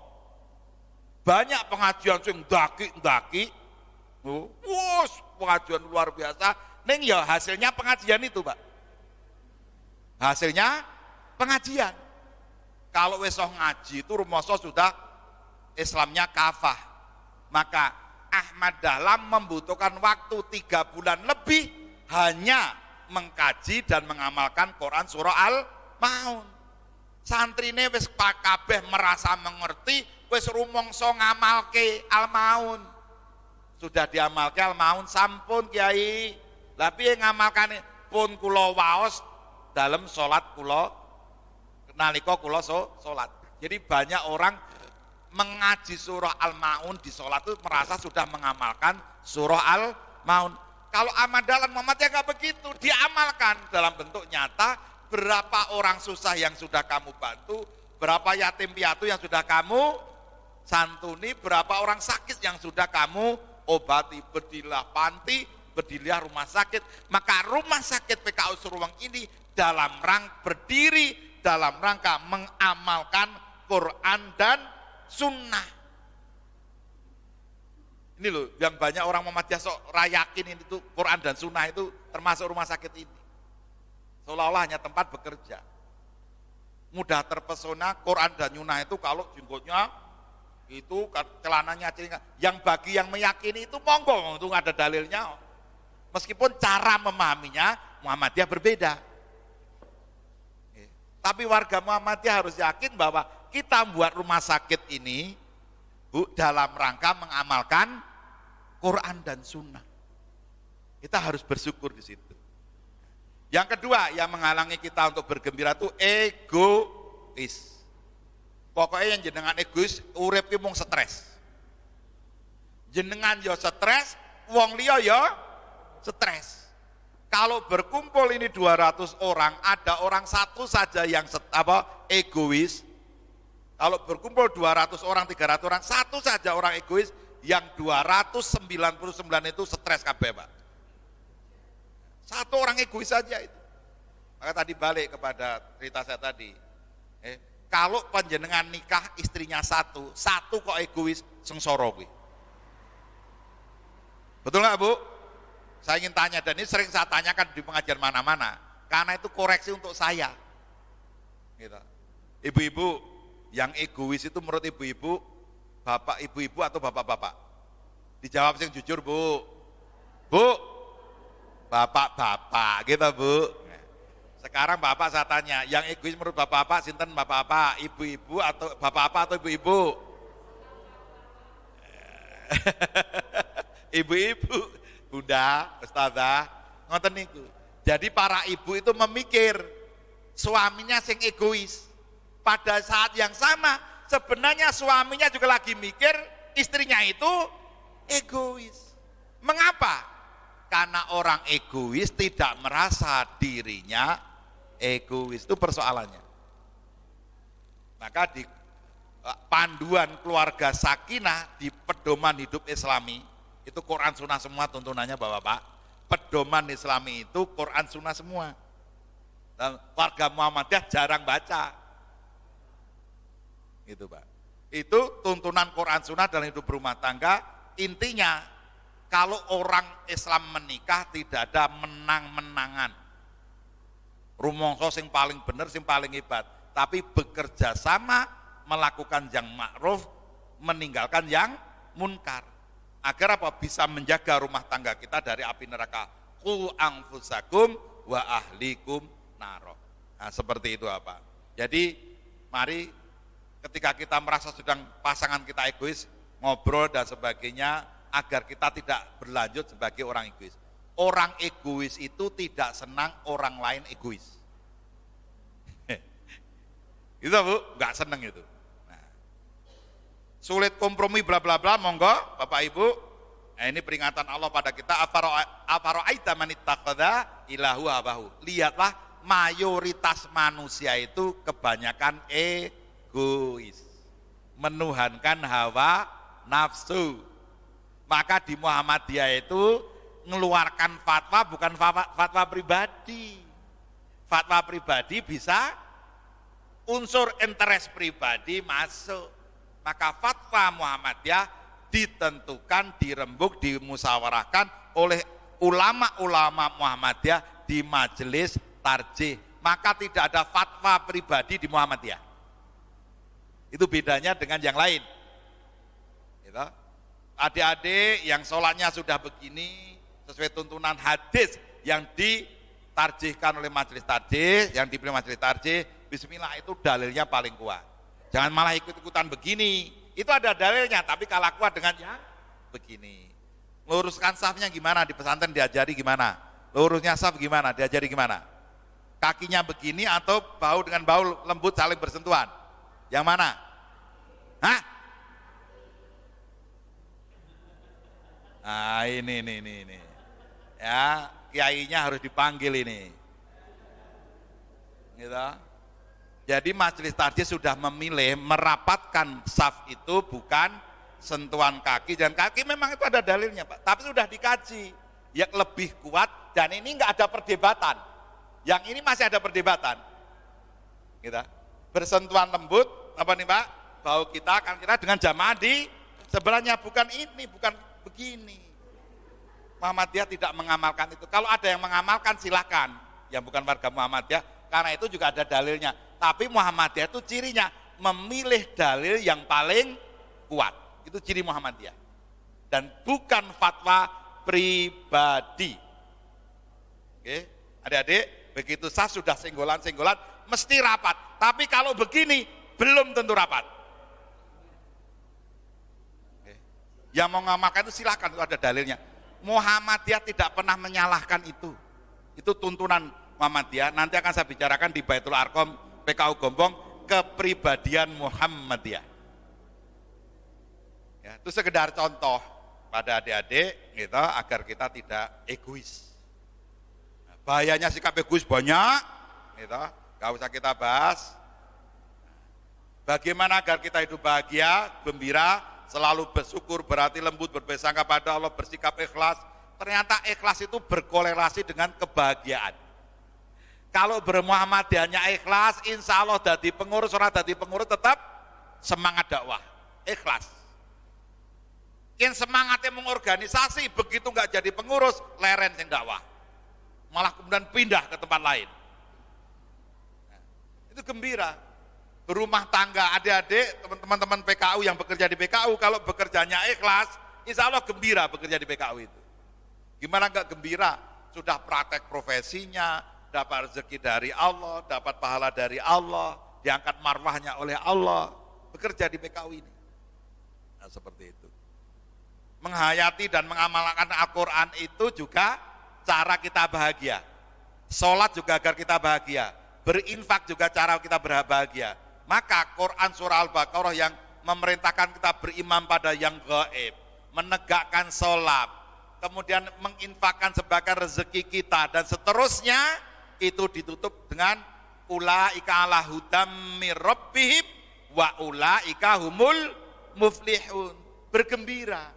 Banyak pengajian sing daki-daki, pengajian luar biasa, ning ya hasilnya pengajian itu Pak. Hasilnya pengajian. Kalau wis ngaji itu rumoso sudah Islamnya kafah. Maka Ahmad Dahlan membutuhkan waktu 3 bulan lebih hanya mengkaji dan mengamalkan Quran surah Al-Maun. Santrine wis kabeh merasa mengerti, wis rumangsa ngamalke Al-Maun. Sudah diamalke Al-Maun sampun Kiai. Lah piye ngamalkane? Pun kula waos dalam salat kula nalika kula salat. Jadi banyak orang mengaji surah Al-Maun di salat itu merasa sudah mengamalkan surah Al-Maun. Kalau Ahmad Dahlan Muhammadiyah enggak begitu, diamalkan dalam bentuk nyata. Berapa orang susah yang sudah kamu bantu, berapa yatim piatu yang sudah kamu santuni, berapa orang sakit yang sudah kamu obati, berdirilah panti, berdirilah rumah sakit. Maka rumah sakit PKU Seruang ini berdiri dalam rangka mengamalkan Quran dan Sunnah. Ini loh yang banyak orang Muhammadiyah sok rayakin ini tuh Quran dan Sunnah itu termasuk rumah sakit ini. Seolah-olah hanya tempat bekerja. Mudah terpesona Quran dan Sunnah itu kalau jenggotnya itu celananya celingan. Yang bagi yang meyakini itu monggo, itu nggak ada dalilnya. Meskipun cara memahaminya Muhammadiyah berbeda. Tapi warga Muhammadiyah harus yakin bahwa kita buat rumah sakit ini dalam rangka mengamalkan Quran dan Sunnah. Kita harus bersyukur di situ. Yang kedua yang menghalangi kita untuk bergembira itu egois. Pokoknya yang jenengan egois, urip ki mung stres. Jenengan yo stres, wong liya yo stres. Kalau berkumpul ini 200 orang, ada orang satu saja yang egois. Kalau berkumpul 200 orang, 300 orang, satu saja orang egois, yang 299 itu stres kabeh, Pak. Satu orang egois saja itu. Maka tadi balik kepada cerita saya tadi. Kalau panjenengan nikah istrinya satu kok egois, sengsara kuwi. Betul nggak Bu? Saya ingin tanya, dan ini sering saya tanyakan di pengajian mana-mana, karena itu koreksi untuk saya. Gitu. Ibu-ibu yang egois itu menurut ibu-ibu, bapak ibu-ibu atau bapak-bapak? Dijawab sing jujur Bu. Bu, bapak-bapak gitu Bu. Sekarang bapak saya tanya, yang egois menurut bapak-bapak sinten bapak-bapak, ibu-ibu atau bapak-bapak atau ibu-ibu? Ibu-ibu, bunda, ustazah, ngoten niku. Jadi para ibu itu memikir suaminya sing egois. pada saat yang sama sebenarnya suaminya juga lagi mikir istrinya itu egois. Mengapa? Karena orang egois tidak merasa dirinya egois, itu persoalannya. Maka di panduan keluarga sakinah di pedoman hidup Islami, itu Quran Sunnah semua tuntunannya Bapak-bapak. Pedoman Islami itu Quran Sunnah semua. Dan warga Muhammadiyah jarang baca. Gitu Pak. Itu tuntunan Quran Sunnah dalam hidup berumah tangga. Intinya kalau orang Islam menikah tidak ada menang-menangan. Rumongso sing paling bener, sing paling hebat, tapi bekerja sama melakukan yang ma'ruf, meninggalkan yang munkar. Agar apa? Bisa menjaga rumah tangga kita dari api neraka. Qu anfusakum wa ahlikum naro. Nah, seperti itu apa? Jadi mari ketika kita merasa sedang pasangan kita egois, ngobrol dan sebagainya, agar kita tidak berlanjut sebagai orang egois. Orang egois itu tidak senang orang lain egois. Itu Bu, nggak seneng itu. Nah, sulit kompromi bla bla bla, monggo Bapak Ibu. Nah, ini peringatan Allah pada kita. Afara'aita man ittakhadha ilahu hawahu. Lihatlah mayoritas manusia itu kebanyakan egois, menuhankan hawa nafsu. Maka di Muhammadiyah itu mengeluarkan fatwa bukan fatwa pribadi. Fatwa pribadi bisa unsur interest pribadi masuk. Maka fatwa Muhammadiyah ditentukan, dirembuk, dimusyawarahkan oleh ulama-ulama Muhammadiyah di majelis tarjih. Maka tidak ada fatwa pribadi di Muhammadiyah. Itu bedanya dengan yang lain. Gitu. Adik-adik yang sholatnya sudah begini sesuai tuntunan hadis yang ditarjihkan oleh majelis tarjih, yang dipilih majelis tarjih, bismillah itu dalilnya paling kuat. Jangan malah ikut-ikutan begini. Itu ada dalilnya, tapi kalah kuat dengan yang begini. Luruskan safnya gimana di pesantren diajari gimana? Lurusnya saf gimana? Diajari gimana? Kakinya begini atau bahu dengan bahu lembut saling bersentuhan? Yang mana? Hah? Nah ini. Ya, kiainya harus dipanggil ini. Gitu. Jadi majelis tarjih sudah memilih merapatkan saf itu bukan sentuhan kaki, dan kaki memang itu ada dalilnya Pak, tapi sudah dikaji yang lebih kuat, dan ini enggak ada perdebatan. Yang ini masih ada perdebatan. Gitu. Bersentuhan lembut apa nih Pak? Bahu kita akan kita dengan jamaah di sebelahnya, bukan ini, bukan begini. Muhammadiyah tidak mengamalkan itu. Kalau ada yang mengamalkan silakan, yang bukan warga Muhammadiyah, karena itu juga ada dalilnya. Tapi Muhammadiyah itu cirinya memilih dalil yang paling kuat. Itu ciri Muhammadiyah. Dan bukan fatwa pribadi. Oke, adik-adik, begitu sah sudah senggolan-senggolan mesti rapat. Tapi kalau begini belum tentu rapat. Yang mau ngamalkan itu silakan, itu ada dalilnya. Muhammadiyah tidak pernah menyalahkan itu. Itu tuntunan Muhammadiyah. Nanti akan saya bicarakan di Baitul Arqam PKU Gombong, kepribadian Muhammadiyah. Ya, itu sekedar contoh pada adik-adik gitu, agar kita tidak egois. Nah, bahayanya sikap egois banyak, gitu, gak usah kita bahas. Bagaimana agar kita hidup bahagia, gembira, selalu bersyukur, berhati lembut, bersangka pada Allah, bersikap ikhlas. Ternyata ikhlas itu berkorelasi dengan kebahagiaan. Kalau bermuhammadiyahnya ikhlas, insya Allah dadi pengurus, orang dadi pengurus tetap semangat dakwah, ikhlas. Yang semangatnya mengorganisasi, begitu nggak jadi pengurus, leren yang dakwah, malah kemudian pindah ke tempat lain. Nah, itu gembira. Berumah tangga adik-adik, teman-teman PKU yang bekerja di PKU, kalau bekerjanya ikhlas, insya Allah gembira bekerja di PKU itu. Gimana nggak gembira? Sudah praktek profesinya, dapat rezeki dari Allah, dapat pahala dari Allah, diangkat marwahnya oleh Allah, bekerja di PKU ini. Nah, seperti itu. Menghayati dan mengamalkan Al-Quran itu juga cara kita bahagia. Sholat juga agar kita bahagia. Berinfak juga cara kita berbahagia. Maka Quran surah Al-Baqarah yang memerintahkan kita beriman pada yang gaib, menegakkan sholat, kemudian menginfakkan sebagian rezeki kita dan seterusnya, itu ditutup dengan ulaika ala hudam mir rabbihim wa ulaika humul muflihun. Bergembira,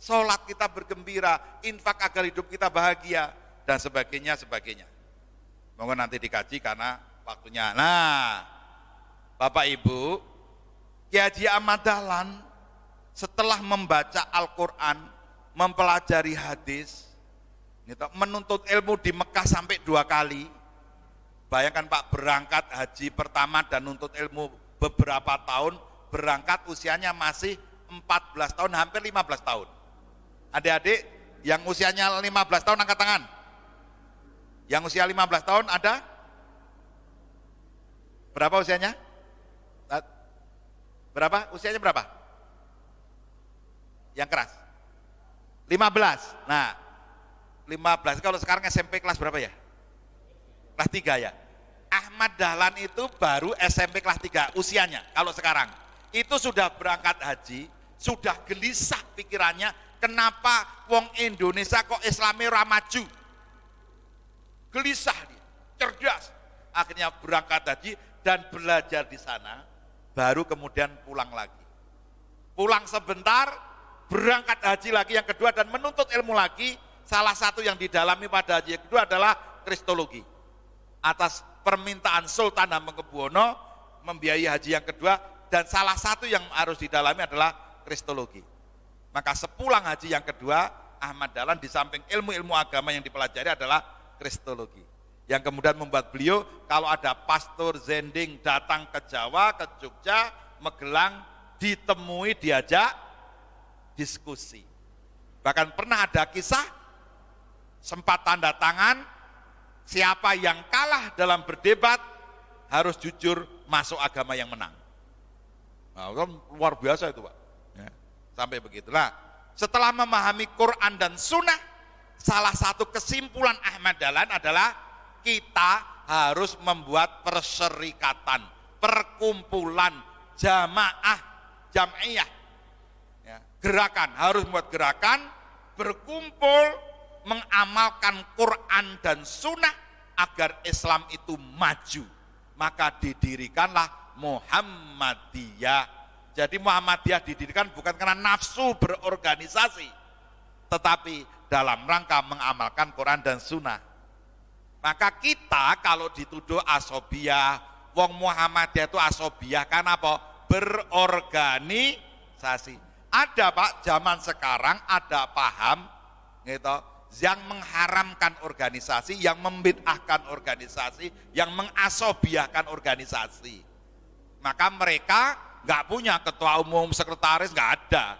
sholat kita bergembira, infak agar hidup kita bahagia dan sebagainya. Monggo nanti dikaji karena waktunya. Nah, Bapak Ibu, Kiai Haji Ahmad Dahlan setelah membaca Al-Quran, mempelajari hadis, menuntut ilmu di Mekah sampai 2 kali. Bayangkan Pak, berangkat haji pertama dan nuntut ilmu beberapa tahun, berangkat usianya masih 14 tahun, hampir 15 tahun. Adik-adik yang usianya 15 tahun angkat tangan. Yang usia 15 tahun ada? Berapa usianya? Berapa? Usianya berapa? Yang keras? 15. Nah, 15 kalau sekarang SMP kelas berapa ya? Kelas 3 ya. Ahmad Dahlan itu baru SMP kelas 3 usianya kalau sekarang. Itu sudah berangkat haji, sudah gelisah pikirannya, kenapa wong Indonesia kok Islamnya ora maju? Gelisah dia, cerdas. Akhirnya berangkat haji dan belajar di sana, baru kemudian pulang lagi. Pulang sebentar, berangkat haji lagi yang kedua dan menuntut ilmu lagi. Salah satu yang didalami pada haji yang kedua adalah kristologi. Atas permintaan Sultan Hamengkubuwono membiayai haji yang kedua, dan salah satu yang harus didalami adalah kristologi. Maka sepulang haji yang kedua, Ahmad Dahlan di samping ilmu-ilmu agama yang dipelajari adalah kristologi. Yang kemudian membuat beliau kalau ada pastor zending datang ke Jawa, ke Jogja, Magelang, ditemui, diajak diskusi. Bahkan pernah ada kisah sempat tanda tangan, siapa yang kalah dalam berdebat harus jujur masuk agama yang menang. Nah, kan luar biasa itu Pak. Ya, sampai begitulah. Setelah memahami Quran dan Sunnah, salah satu kesimpulan Ahmad Dahlan adalah kita harus membuat perserikatan, perkumpulan, jamaah, jam'iyah. Ya, gerakan, harus membuat gerakan, berkumpul, mengamalkan Quran dan Sunnah agar Islam itu maju. Maka didirikanlah Muhammadiyah. Jadi Muhammadiyah didirikan bukan karena nafsu berorganisasi, tetapi dalam rangka mengamalkan Quran dan Sunnah. Maka kita kalau dituduh asobiyah, wong Muhammadiyah itu asobiyah, karena apa? Berorganisasi. Ada Pak, zaman sekarang ada paham gitu, yang mengharamkan organisasi, yang membid'ahkan organisasi, yang mengasobiyahkan organisasi. Maka mereka nggak punya ketua umum, sekretaris, nggak ada.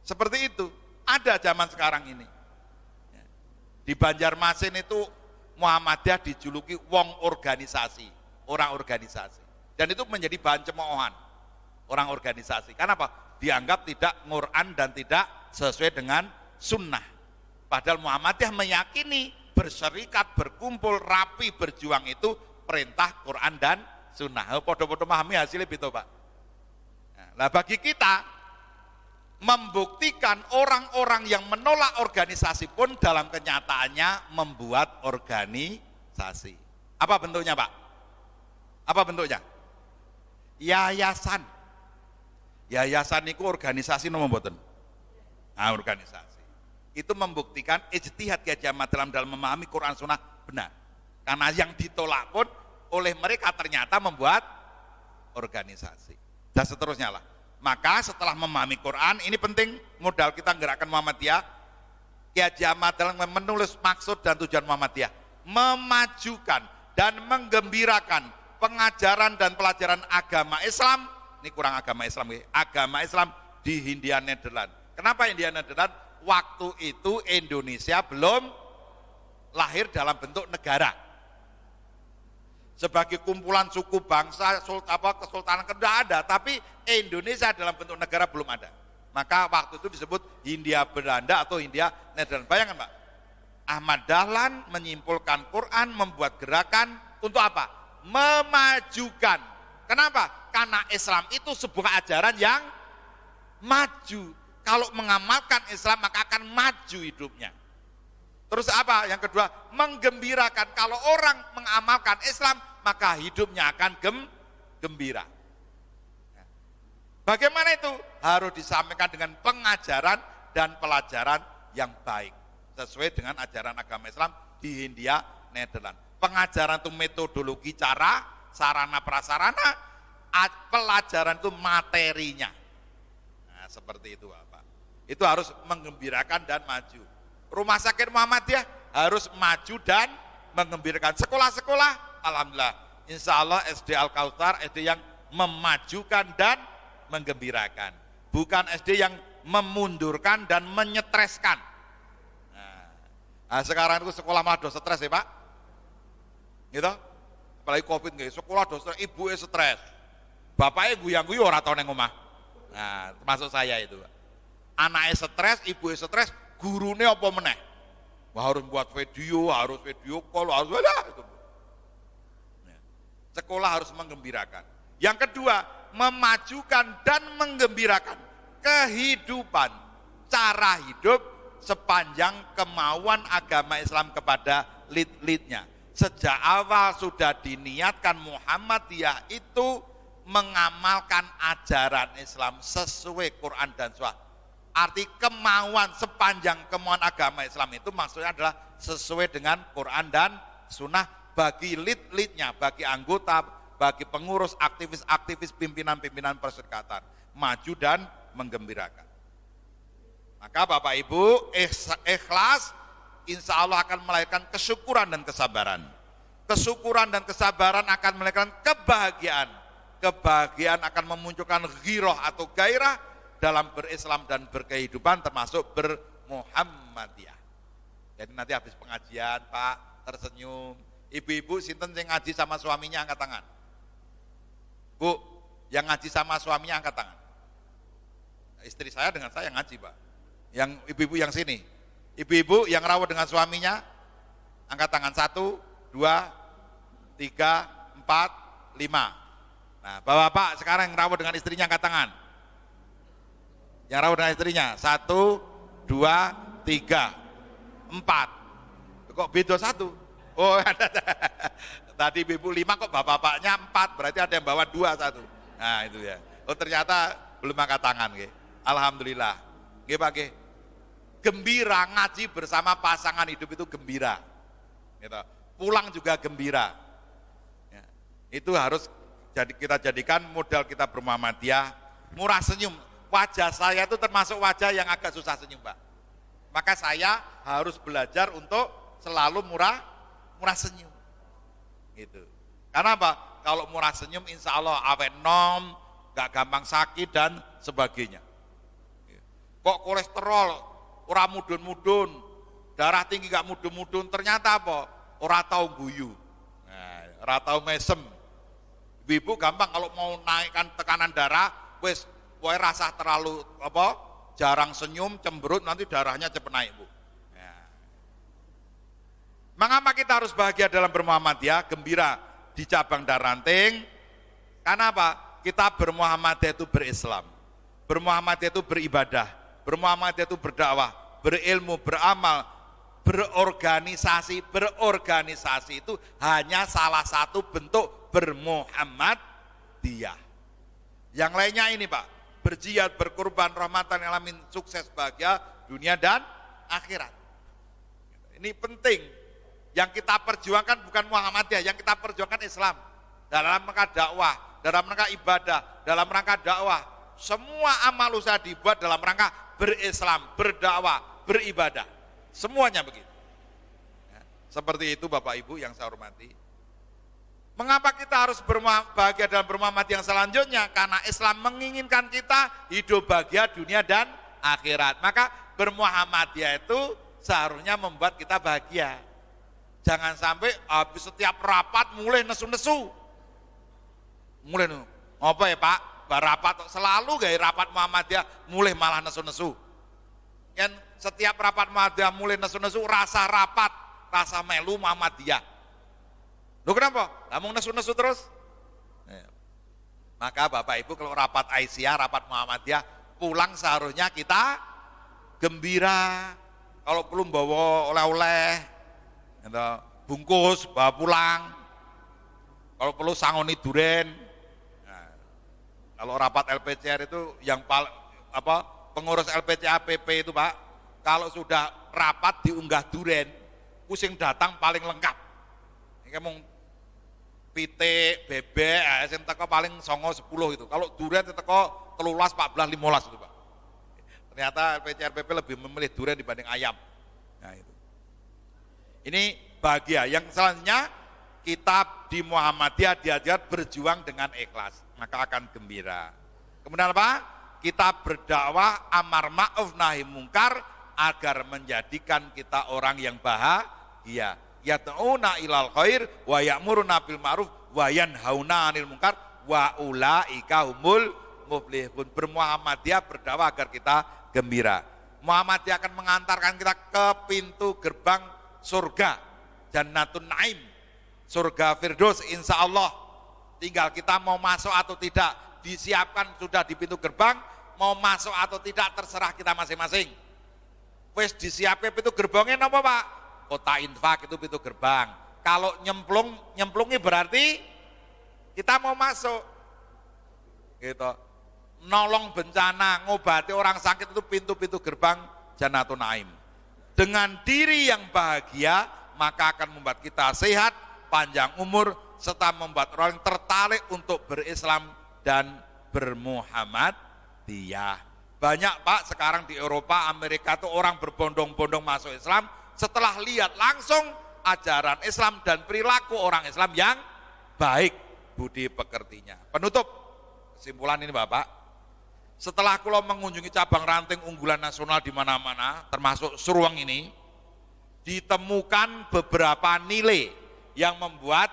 Seperti itu, ada zaman sekarang ini. Di Banjarmasin itu Muhammadiyah dijuluki wong organisasi, orang organisasi. Dan itu menjadi bahan cemoohan orang organisasi. Karena apa? Dianggap tidak Quran dan tidak sesuai dengan sunnah. Padahal Muhammadiyah meyakini berserikat, berkumpul, rapi, berjuang itu perintah Quran dan sunnah. Podo-podo memahami hasilnya itu Pak. Nah, bagi kita membuktikan orang-orang yang menolak organisasi pun dalam kenyataannya membuat organisasi. Apa bentuknya Pak? Apa bentuknya? Yayasan. Yayasan itu organisasi nomor mboten. Nah, organisasi. Itu membuktikan ijtihad Kiai Haji Ahmad Dahlan dalam memahami Quran Sunnah benar. Karena yang ditolak pun oleh mereka ternyata membuat organisasi. Dan seterusnya lah. Maka setelah memahami Quran, ini penting modal kita gerakan Muhammadiyah. Kiai Haji Ahmad Dahlan menulis maksud dan tujuan Muhammadiyah, memajukan dan menggembirakan pengajaran dan pelajaran agama Islam. Ini kurang agama Islam, agama Islam di Hindia Nederland. Kenapa Hindia Nederland? Waktu itu Indonesia belum lahir dalam bentuk negara. Sebagai kumpulan suku bangsa, kesultanan tidak ada, tapi Indonesia dalam bentuk negara belum ada. Maka waktu itu disebut Hindia Belanda atau Hindia Nederland. Bayangkan Pak, Ahmad Dahlan menyimpulkan Quran, membuat gerakan untuk apa? Memajukan. Kenapa? Karena Islam itu sebuah ajaran yang maju. Kalau mengamalkan Islam maka akan maju hidupnya. Terus apa? Yang kedua, menggembirakan. Kalau orang mengamalkan Islam maka hidupnya akan gembira. Bagaimana itu? Harus disampaikan dengan pengajaran dan pelajaran yang baik. Sesuai dengan ajaran agama Islam di Hindia, Nederland. Pengajaran itu metodologi, cara, sarana prasarana, pelajaran itu materinya. Nah, seperti itu Bapak. Itu harus menggembirakan dan maju. Rumah sakit Muhammadiyah harus maju dan menggembirakan. Sekolah-sekolah, alhamdulillah, insya Allah SD Al-Kautsar SD yang memajukan dan menggembirakan. Bukan SD yang memundurkan dan menyetreskan. Nah, sekarang itu sekolah malah do stres ya Pak, gitu. Apalagi COVID nggak, sekolah do stres, ibu stres, bapaknya guyang-guyu orang tau neng omah. Nah, termasuk saya itu. Anaknya stres, ibu stres, gurunya apa meneh? Wah, harus buat video, harus video call, harus itu. Sekolah harus menggembirakan. Yang kedua, memajukan dan menggembirakan kehidupan, cara hidup sepanjang kemauan agama Islam kepada lead-leadnya. Sejak awal sudah diniatkan Muhammadiyah itu mengamalkan ajaran Islam sesuai Quran dan Sunnah. Arti kemauan, sepanjang kemauan agama Islam itu maksudnya adalah sesuai dengan Quran dan Sunnah bagi lead-leadnya, bagi anggota, bagi pengurus, aktivis-aktivis, pimpinan-pimpinan perserikatan. Maju dan menggembirakan. Maka Bapak Ibu, ikhlas insya Allah akan melahirkan kesyukuran dan kesabaran. Kesyukuran dan kesabaran akan melahirkan kebahagiaan. Kebahagiaan akan memunculkan ghirah atau gairah dalam berislam dan berkehidupan termasuk bermuhammadiyah. Jadi nanti habis pengajian Pak tersenyum. Ibu-ibu sinten yang ngaji sama suaminya angkat tangan. Bu, yang ngaji sama suaminya angkat tangan. Istri saya dengan saya ngaji Pak. Yang ibu-ibu yang sini, ibu-ibu yang rawat dengan suaminya, angkat tangan 1, 2, 3, 4, 5. Nah, bapak-bapak sekarang yang rawat dengan istrinya angkat tangan. Yang rawat dengan istrinya, 1, 2, 3, 4. Kok beda 1? Oh, tadi ibu 5 kok bapak-bapaknya 4, berarti ada yang bawa 2, 1. Nah, itu ya. Oh, ternyata belum angkat tangan, nggih. Alhamdulillah. Nggih, Pak, nggih. Gembira ngaji bersama pasangan hidup itu gembira. Gitu. Pulang juga gembira. Ya. Itu harus kita jadikan modal kita bermuhammadiyah. Murah senyum. Wajah saya itu termasuk wajah yang agak susah senyum, Pak. Maka saya harus belajar untuk selalu murah senyum. Gitu. Karena apa? Kalau murah senyum insya Allah awet nom, gak gampang sakit dan sebagainya. Kok kolesterol ora mudun-mudun, darah tinggi gak mudun-mudun, ternyata apa? Ora tahu guyu, nah, ora tahu mesem. Ibu gampang kalau mau naikkan tekanan darah, wes, pokoknya rasa terlalu apa? Jarang senyum, cemberut, nanti darahnya cepat naik Bu. Nah. Mengapa kita harus bahagia dalam bermuhammadiyah, gembira di cabang dan ranting? Karena apa? Kita bermuhammadiyah itu berislam, bermuhammadiyah itu beribadah, bermuhammadiyah itu berdakwah, berilmu, beramal, berorganisasi. Berorganisasi itu hanya salah satu bentuk bermuhammadiyah. Yang lainnya ini Pak, berjihad, berkorban, rahmatan lil alamin, sukses, bahagia dunia dan akhirat. Ini penting. Yang kita perjuangkan bukan Muhammadiyah, yang kita perjuangkan Islam. Dalam rangka dakwah, dalam rangka ibadah, dalam rangka dakwah. Semua amal usaha dibuat dalam rangka berislam, berdakwah, beribadah. Semuanya begitu. Ya, seperti itu Bapak Ibu yang saya hormati. Mengapa kita harus bahagia dalam bermuhammadiyah yang selanjutnya? Karena Islam menginginkan kita hidup bahagia dunia dan akhirat. Maka bermuhammadiyah itu seharusnya membuat kita bahagia. Jangan sampai habis setiap rapat mulai nesu-nesu. Mulai apa ya Pak? Rapat selalu gaya rapat Muhammadiyah mulai malah nesu-nesu. Kan setiap rapat Muhammadiyah mulai nesu-nesu, rasa rapat, rasa melu Muhammadiyah. Loh kenapa? Kamu nesu-nesu terus? Ya. Maka Bapak Ibu kalau rapat Aisyah, rapat Muhammadiyah, pulang seharusnya kita gembira. Kalau belum bawa oleh-oleh, gitu, bungkus, bawa pulang. Kalau perlu sangoni duren. Nah, kalau rapat LPCR itu yang pengurus LPCAPP itu Pak, kalau sudah rapat diunggah duren, pusing datang paling lengkap. Ini kamu pitik, bebek, sing teko paling 9, 10 itu. Kalau durian teko 13, 14, 15 itu Pak. Ternyata LPCRPP lebih memilih durian dibanding ayam. Nah itu. Ini bahagia. Yang selanjutnya kita di Muhammadiyah diajar berjuang dengan ikhlas, maka akan gembira. Kemudian apa? Kita berdakwah amar ma'ruf nahi mungkar agar menjadikan kita orang yang bahagia. Yad'una ilal khair wa ya'muruna bil ma'ruf wa yanhauna 'anil munkar wa ulaika humul muflihun. Bermuhammadiyah berdakwah agar kita gembira. Muhammadiyah akan mengantarkan kita ke pintu gerbang surga, Jannatun Naim, surga Firdaus insyaallah. Tinggal kita mau masuk atau tidak, disiapkan sudah di pintu gerbang, mau masuk atau tidak terserah kita masing-masing. Wes disiapkan pintu gerbangnya apa Pak? Kota infak itu pintu gerbang. Kalau nyemplungi berarti kita mau masuk. Gitu. Nolong bencana, ngobati orang sakit itu pintu-pintu gerbang Jannatun Naim. Dengan diri yang bahagia, maka akan membuat kita sehat, panjang umur, serta membuat orang tertarik untuk berislam dan bermuhammadiyah. Banyak Pak sekarang di Eropa, Amerika itu orang berbondong-bondong masuk Islam setelah lihat langsung ajaran Islam dan perilaku orang Islam yang baik budi pekertinya. Penutup kesimpulan ini Bapak, setelah kula mengunjungi cabang ranting unggulan nasional di mana-mana, termasuk Seruang ini, ditemukan beberapa nilai yang membuat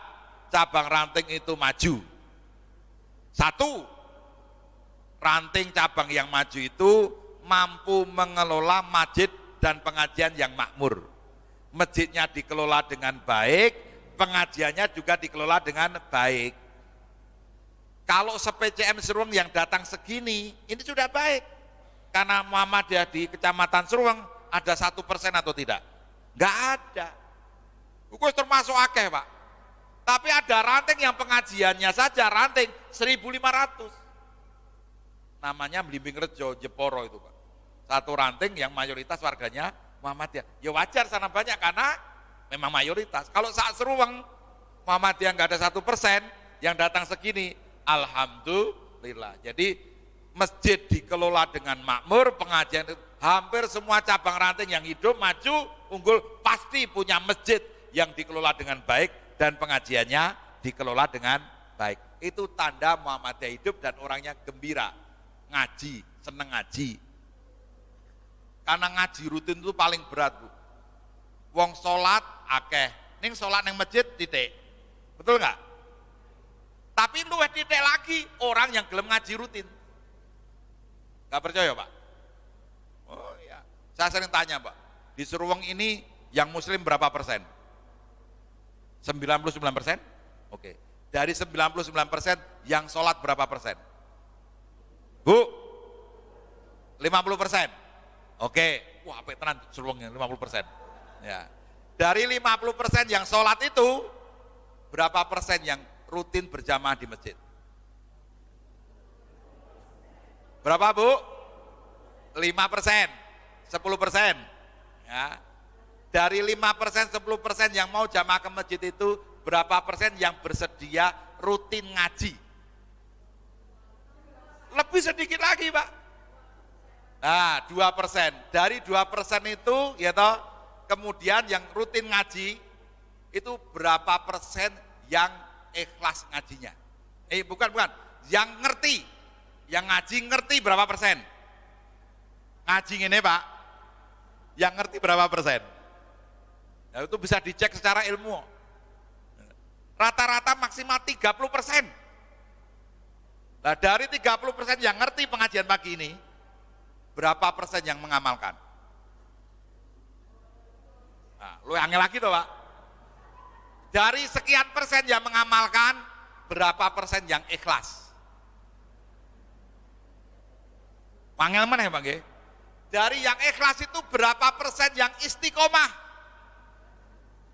cabang ranting itu maju. Satu, ranting cabang yang maju itu mampu mengelola masjid dan pengajian yang makmur. Masjidnya dikelola dengan baik, pengajiannya juga dikelola dengan baik. Kalau se-PCM Seruang yang datang segini, ini sudah baik. Karena Muhammadiyah di Kecamatan Seruang ada 1% atau tidak? Enggak ada. Itu termasuk akeh Pak. Tapi ada ranting yang pengajiannya saja ranting 1.500. Namanya Blimbing Rejo, Jeporo itu Pak. Satu ranting yang mayoritas warganya Muhammadiyah. Ya wajar sana banyak karena memang mayoritas. Kalau saat Seruang Muhammadiyah enggak ada 1% yang datang segini, alhamdulillah. Jadi masjid dikelola dengan makmur, pengajian hampir semua cabang ranting yang hidup maju unggul pasti punya masjid yang dikelola dengan baik dan pengajiannya dikelola dengan baik. Itu tanda Muhammadiyah hidup dan orangnya gembira, ngaji, seneng ngaji. Karena ngaji rutin itu paling berat Bu. Wong sholat akeh, ning sholat neng masjid titik, betul nggak? Tapi luwih titik lagi orang yang gelem ngaji rutin. Gak percaya Pak? Oh iya, saya sering tanya Pak, di Seruang ini yang muslim berapa persen? 99%? Oke. Dari 99% yang sholat berapa persen? Bu? 50%? Oke. Wah, apik tenan Seruang yang 50%. Ya. Dari 50% yang sholat itu, berapa persen yang rutin berjamaah di masjid? Berapa Bu? 5%, 10%. Ya. Dari 5%, 10% yang mau jamaah ke masjid itu, berapa persen yang bersedia rutin ngaji? Lebih sedikit lagi Pak. Nah 2%, dari 2% itu ya toh, kemudian yang rutin ngaji, itu berapa persen yang ikhlas ngajinya? Bukan, yang ngerti, yang ngaji ngerti berapa persen? Ngaji ini Pak, yang ngerti berapa persen? Nah, itu bisa dicek secara ilmu. Rata-rata maksimal 30%. Nah dari 30% yang ngerti pengajian pagi ini, berapa persen yang mengamalkan? Nah, lu angel lagi tuh Pak. Dari sekian persen yang mengamalkan, berapa persen yang ikhlas? Panggil mana ya Bang? Dari yang ikhlas itu berapa persen yang istiqomah?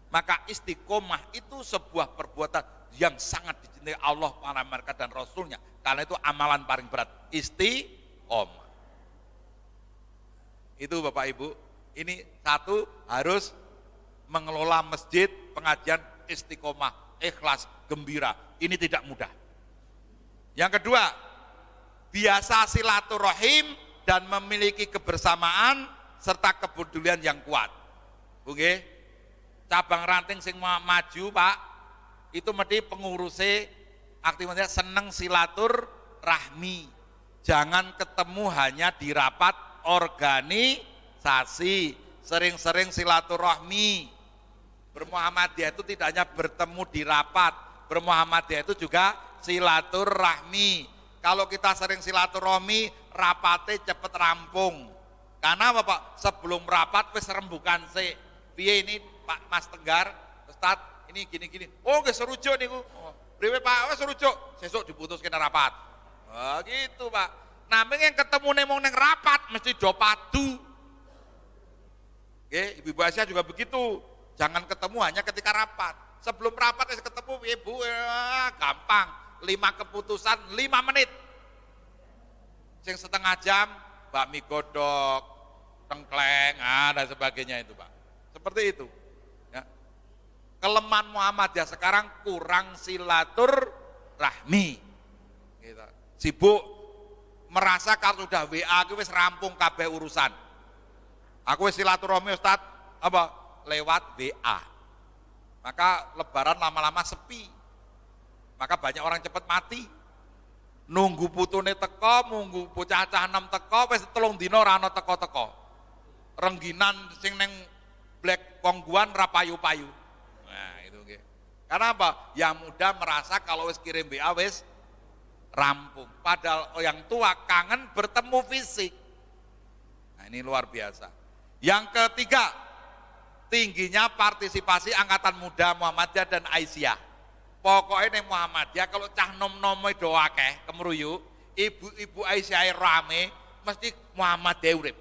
Maka istiqomah itu sebuah perbuatan yang sangat dicintai Allah, para malaikat dan Rasulnya. Karena itu amalan paling berat, istiqomah. Itu Bapak Ibu, ini satu harus mengelola masjid, pengajian istiqomah, ikhlas, gembira. Ini tidak mudah. Yang kedua, biasa silaturahim dan memiliki kebersamaan serta kepedulian yang kuat. Oke? Cabang ranting sing maju Pak, itu mesti pengurusnya aktivitasnya seneng silaturahmi. Jangan ketemu hanya di rapat organisasi, sering-sering silaturahmi. Bermuhammadiyah itu tidak hanya bertemu di rapat, bermuhammadiyah itu juga silaturahmi. Kalau kita sering silaturahmi, rapatnya cepet rampung. Karena apa Pak? Sebelum rapat wis rembukan sih. Piye ini Pak Mas Tenggar, Ustaz, ini gini-gini. Oh, nggih serujuk niku. Oh, priwe Pak? Wis serujuk. Sesuk diputuskan rapat. Oh, gitu Pak. Nah, yang ketemu nemong neng rapat mesti do padu. Oke, Ibu Asia juga begitu. Jangan ketemu hanya ketika rapat. Sebelum rapat wis ketemu Ibu, gampang. 5 keputusan 5 menit. Sing setengah jam bakmi godok, tengkleng, dan sebagainya itu Pak. Seperti itu. Ya. Kelemahan Muhammadiyah sekarang kurang silaturahmi. Gitu. Sibuk merasa kalau sudah WA aku wis rampung kabeh urusan. Aku wis silaturahmi Ustaz apa lewat WA. Maka lebaran lama-lama sepi. Maka banyak orang cepat mati. Nunggu putune teko, nunggu bocah cah 6 teko, wis 3 dina ora ana teko-teko. Rengginan sing neng Black Kongguan ra payu-payu. Nah, itu nggih. Karena apa? Yang muda merasa kalau wis kirim WA wis rampung. Padahal yang tua kangen bertemu fisik. Nah, ini luar biasa. Yang ketiga, tingginya partisipasi angkatan muda Muhammadiyah dan Aisyah. Pokoknya ning Muhammadiyah kalau cah nom-nom do akeh kemruyu, ibu-ibu Aisyah rame mesti Muhammadiyah urip.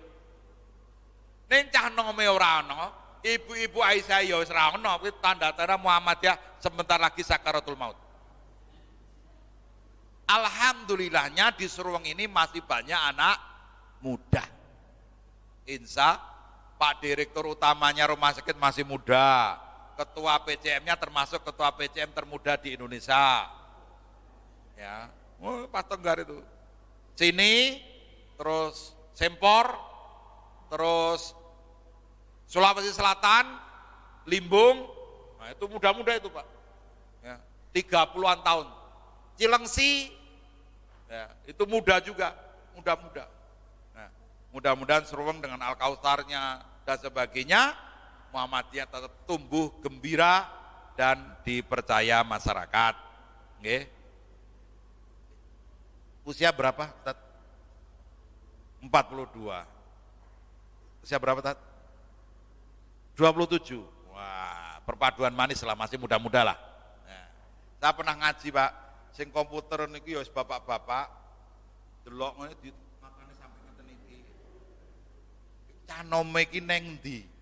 Ning cah nome ora ana, ibu-ibu Aisyah ya wis ora ana, kuwi tanda-tanda Muhammadiyah sebentar lagi sakaratul maut. Alhamdulillahnya di Seruang ini masih banyak anak muda. Insya Pak Direktur utamanya rumah sakit masih muda. Ketua PCM-nya termasuk ketua PCM termuda di Indonesia. Ya, Pak Tenggar itu. Sini, terus Sempor, terus Sulawesi Selatan, Limbung, nah itu muda-muda itu Pak. Ya, 30-an tahun. Cilengsi, ya, itu muda juga, muda-muda. Nah, mudah-mudahan Seruang dengan Al-Kautsarnya dan sebagainya, Muhammadiyah tetap tumbuh gembira dan dipercaya masyarakat. Nggih. Usia berapa, Ustaz? 42. Usia berapa, Ustaz? 27. Wah, perpaduan manis lah, masih muda-muda lah. Nah, saya pernah ngaji, Pak. Sing komputer niku ya wis bapak-bapak. Delok ngene di makane sampe ngeten iki. Canome iki neng ndi?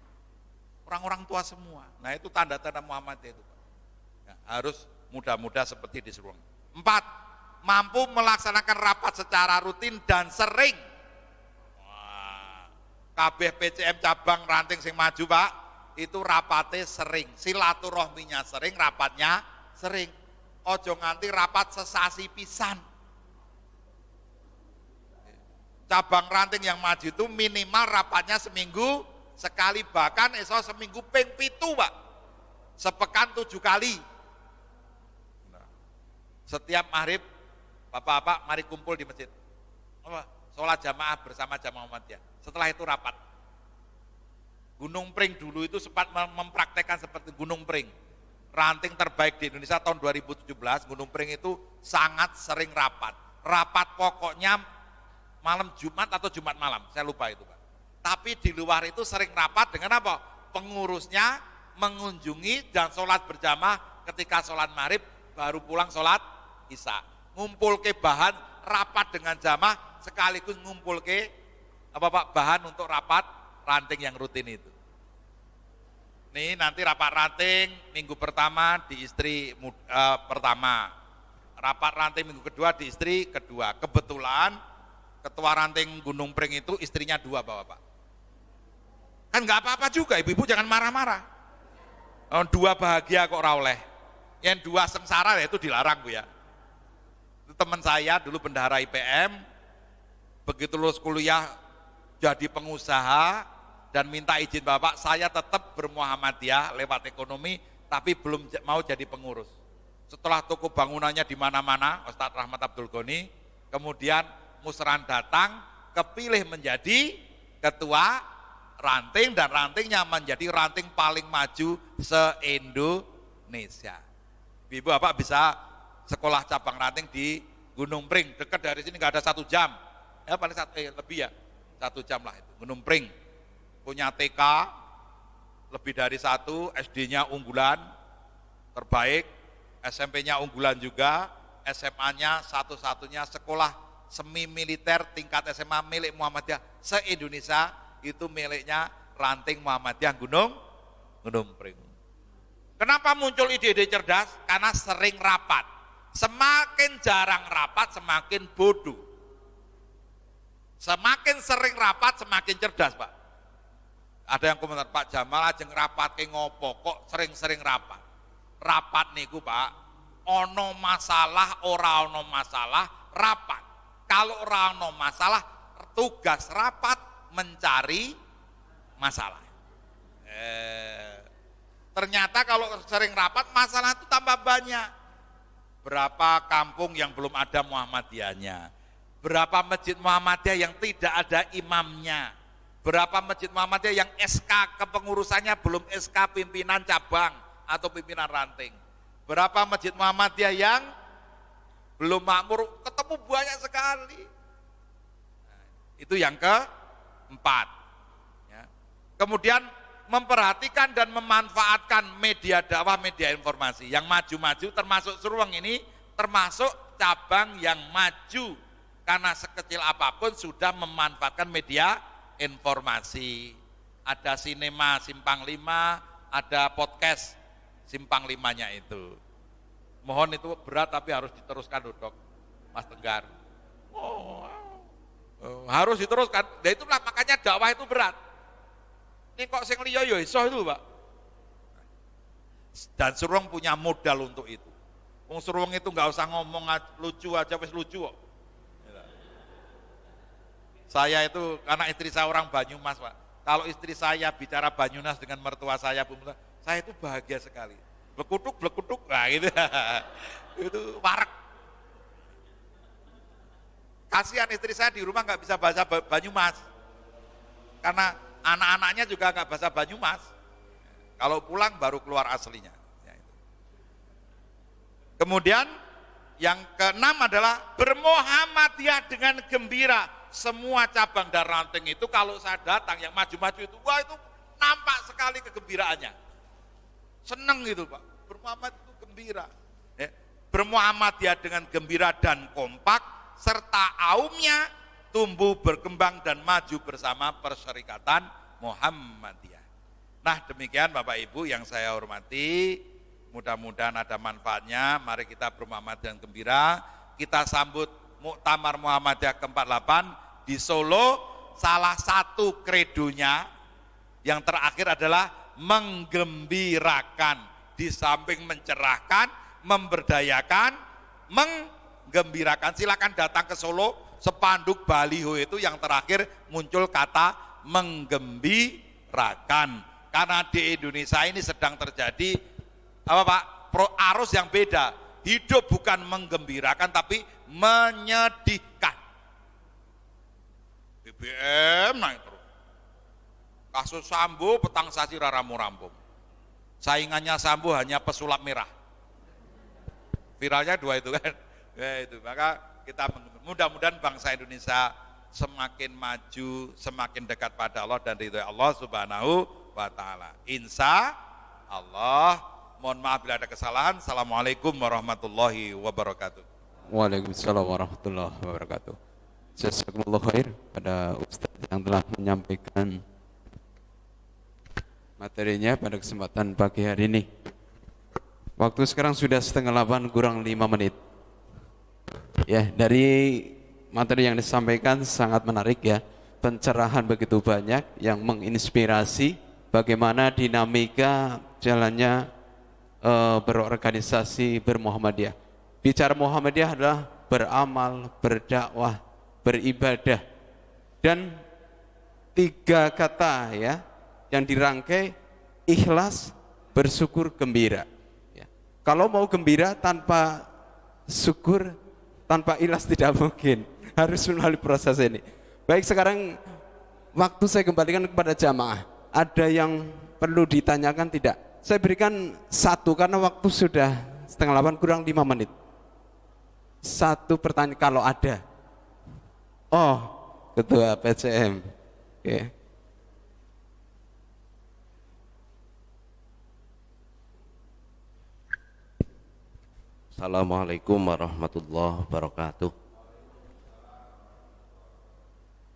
Orang-orang tua semua. Nah itu tanda-tanda Muhammadiyah itu. Ya, harus muda-muda seperti di Seruang. 4. Mampu melaksanakan rapat secara rutin dan sering. Wah, kabeh PCM cabang ranting sing maju Pak, itu rapatnya sering. Silaturahminya sering, rapatnya sering. Ojo nganti rapat sesasi pisan. Cabang ranting yang maju itu minimal rapatnya seminggu sekali, bahkan esok seminggu ping 7 Pak, sepekan 7 kali. Nah, setiap maghrib bapak-bapak mari kumpul di masjid, sholat jamaah bersama jamaah Muhammadiyah. Setelah itu rapat. Gunung Pring dulu itu sempat mempraktekkan seperti Gunung Pring, ranting terbaik di Indonesia tahun 2017. Gunung Pring itu sangat sering rapat. Rapat pokoknya malam Jumat atau Jumat malam, saya lupa itu Pak. Tapi di luar itu sering rapat dengan apa? Pengurusnya mengunjungi dan sholat berjamaah ketika sholat maghrib baru pulang sholat isya. Ngumpul ke bahan rapat dengan jamaah sekaligus ngumpul ke bahan untuk rapat ranting yang rutin itu. Nih nanti rapat ranting minggu pertama di istri pertama, rapat ranting minggu kedua di istri kedua. Kebetulan ketua ranting Gunung Pring itu istrinya 2 bapak. Kan nggak apa-apa juga, ibu-ibu jangan marah-marah. 2 bahagia kok ora oleh. Yang 2 sengsara ya itu dilarang Bu ya. Itu teman saya dulu bendahara IPM, begitu lulus kuliah jadi pengusaha dan minta izin bapak, saya tetap bermuhammadiyah lewat ekonomi, tapi belum mau jadi pengurus. Setelah toko bangunannya di mana-mana, Ustadz Rahmat Abdul Ghani, kemudian Musran datang, kepilih menjadi ketua ranting dan rantingnya menjadi ranting paling maju se-Indonesia. Ibu bapak bisa sekolah cabang ranting di Gunung Pring, dekat dari sini nggak ada 1 jam, ya paling lebih ya 1 jam lah itu. Gunung Pring punya TK lebih dari 1, SD-nya unggulan terbaik, SMP-nya unggulan juga, SMA-nya satu-satunya sekolah semi militer tingkat SMA milik Muhammadiyah se-Indonesia itu miliknya ranting Muhammadiyah Gunung Pring. Kenapa muncul ide-ide cerdas? Karena sering rapat. Semakin jarang rapat semakin bodoh. Semakin sering rapat semakin cerdas, Pak. Ada yang komentar, Pak Jamal ajeng rapat ke ngopo kok sering-sering rapat. Rapat niku Pak, ono masalah ora ono masalah rapat. Kalau ora ono masalah tugas rapat mencari masalah. Ternyata kalau sering rapat masalah itu tambah banyak. Berapa kampung yang belum ada Muhammadiyahnya? Berapa masjid Muhammadiyah yang tidak ada imamnya? Berapa masjid Muhammadiyah yang SK kepengurusannya belum SK pimpinan cabang atau pimpinan ranting? Berapa masjid Muhammadiyah yang belum makmur? Ketemu banyak sekali. Nah, itu yang keempat. Ya. Kemudian memperhatikan dan memanfaatkan media dakwah, media informasi yang maju-maju, termasuk Seruang ini termasuk cabang yang maju karena sekecil apapun sudah memanfaatkan media informasi. Ada sinema Simpang 5, ada podcast Simpang 5-nya itu. Mohon itu berat tapi harus diteruskan Dok, Mas Tenggar. Harus diteruskan. Dan itulah makanya dakwah itu berat. Ini kok sing liya ya iso itu, Pak. Dan Seruang punya modal untuk itu. Wong Seruang itu enggak usah ngomong lucu aja wis lucu kok. Saya itu karena istri saya orang Banyumas, Pak. Kalau istri saya bicara Banyumas dengan mertua saya, saya itu bahagia sekali. Blekutuk, nah gitu. Itu warak. Kasihan istri saya di rumah nggak bisa bahasa Banyumas. Karena anak-anaknya juga nggak bahasa Banyumas. Kalau pulang baru keluar aslinya. Kemudian yang keenam adalah bermuhammadiyah dengan gembira. Semua cabang dan ranting itu kalau saya datang yang maju-maju itu, wah itu nampak sekali kegembiraannya. Seneng gitu Pak, bermuhammad itu gembira. Ya. Bermuhammadiyah dengan gembira dan kompak, serta aumnya tumbuh berkembang dan maju bersama Perserikatan Muhammadiyah. Nah demikian Bapak Ibu yang saya hormati, mudah-mudahan ada manfaatnya. Mari kita bermuhammadiyah dan gembira, kita sambut Muktamar Muhammadiyah ke-48 di Solo. Salah satu kredonya yang terakhir adalah menggembirakan, di samping mencerahkan, memberdayakan, menggembirakan. Silakan datang ke Solo, spanduk baliho itu yang terakhir muncul kata menggembirakan. Karena di Indonesia ini sedang terjadi apa Pak? Arus yang beda. Hidup bukan menggembirakan tapi menyedihkan. BBM naik terus. Kasus Sambo petang sasi rampung. Saingannya Sambo hanya pesulap merah. Viralnya 2 itu kan. Ya itu. Maka kita mudah-mudahan bangsa Indonesia semakin maju, semakin dekat pada Allah dan ridho Allah Subhanahu wa taala. Insya Allah. Mohon maaf bila ada kesalahan. Assalamualaikum warahmatullahi wabarakatuh. Waalaikumsalam warahmatullahi wabarakatuh. Jazakumullah khair pada Ustaz yang telah menyampaikan materinya pada kesempatan pagi hari ini. Waktu sekarang sudah 7:30 kurang 5 menit. Ya, dari materi yang disampaikan sangat menarik ya. Pencerahan begitu banyak yang menginspirasi bagaimana dinamika jalannya berorganisasi bermuhammadiyah. Bicara Muhammadiyah adalah beramal, berdakwah, beribadah. Dan 3 kata ya yang dirangkai: ikhlas, bersyukur, gembira. Ya. Kalau mau gembira tanpa syukur, tanpa ikhlas tidak mungkin. Harus melalui proses ini. Baik, sekarang waktu saya kembalikan kepada jamaah. Ada yang perlu ditanyakan tidak? Saya berikan 1 karena waktu sudah 7:30 kurang 5 menit. 1 pertanyaan kalau ada. Oh, Ketua PCM. Oke. Assalamualaikum warahmatullahi wabarakatuh.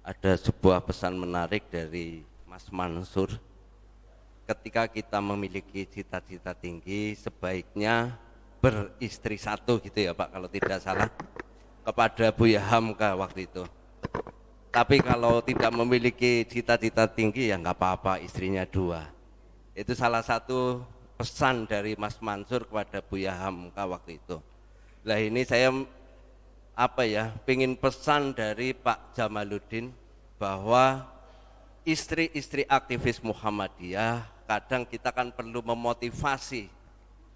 Ada sebuah pesan menarik dari Mas Mansur. Ketika kita memiliki cita-cita tinggi, sebaiknya beristri 1 gitu ya Pak, kalau tidak salah, kepada Buya Hamka waktu itu. Tapi kalau tidak memiliki cita-cita tinggi ya nggak apa-apa, istrinya 2. Itu salah satu pesan dari Mas Mansur kepada Buya Hamka waktu itu. Lah ini saya pengen pesan dari Pak Jamaluddin bahwa istri-istri aktivis Muhammadiyah kadang kita kan perlu memotivasi.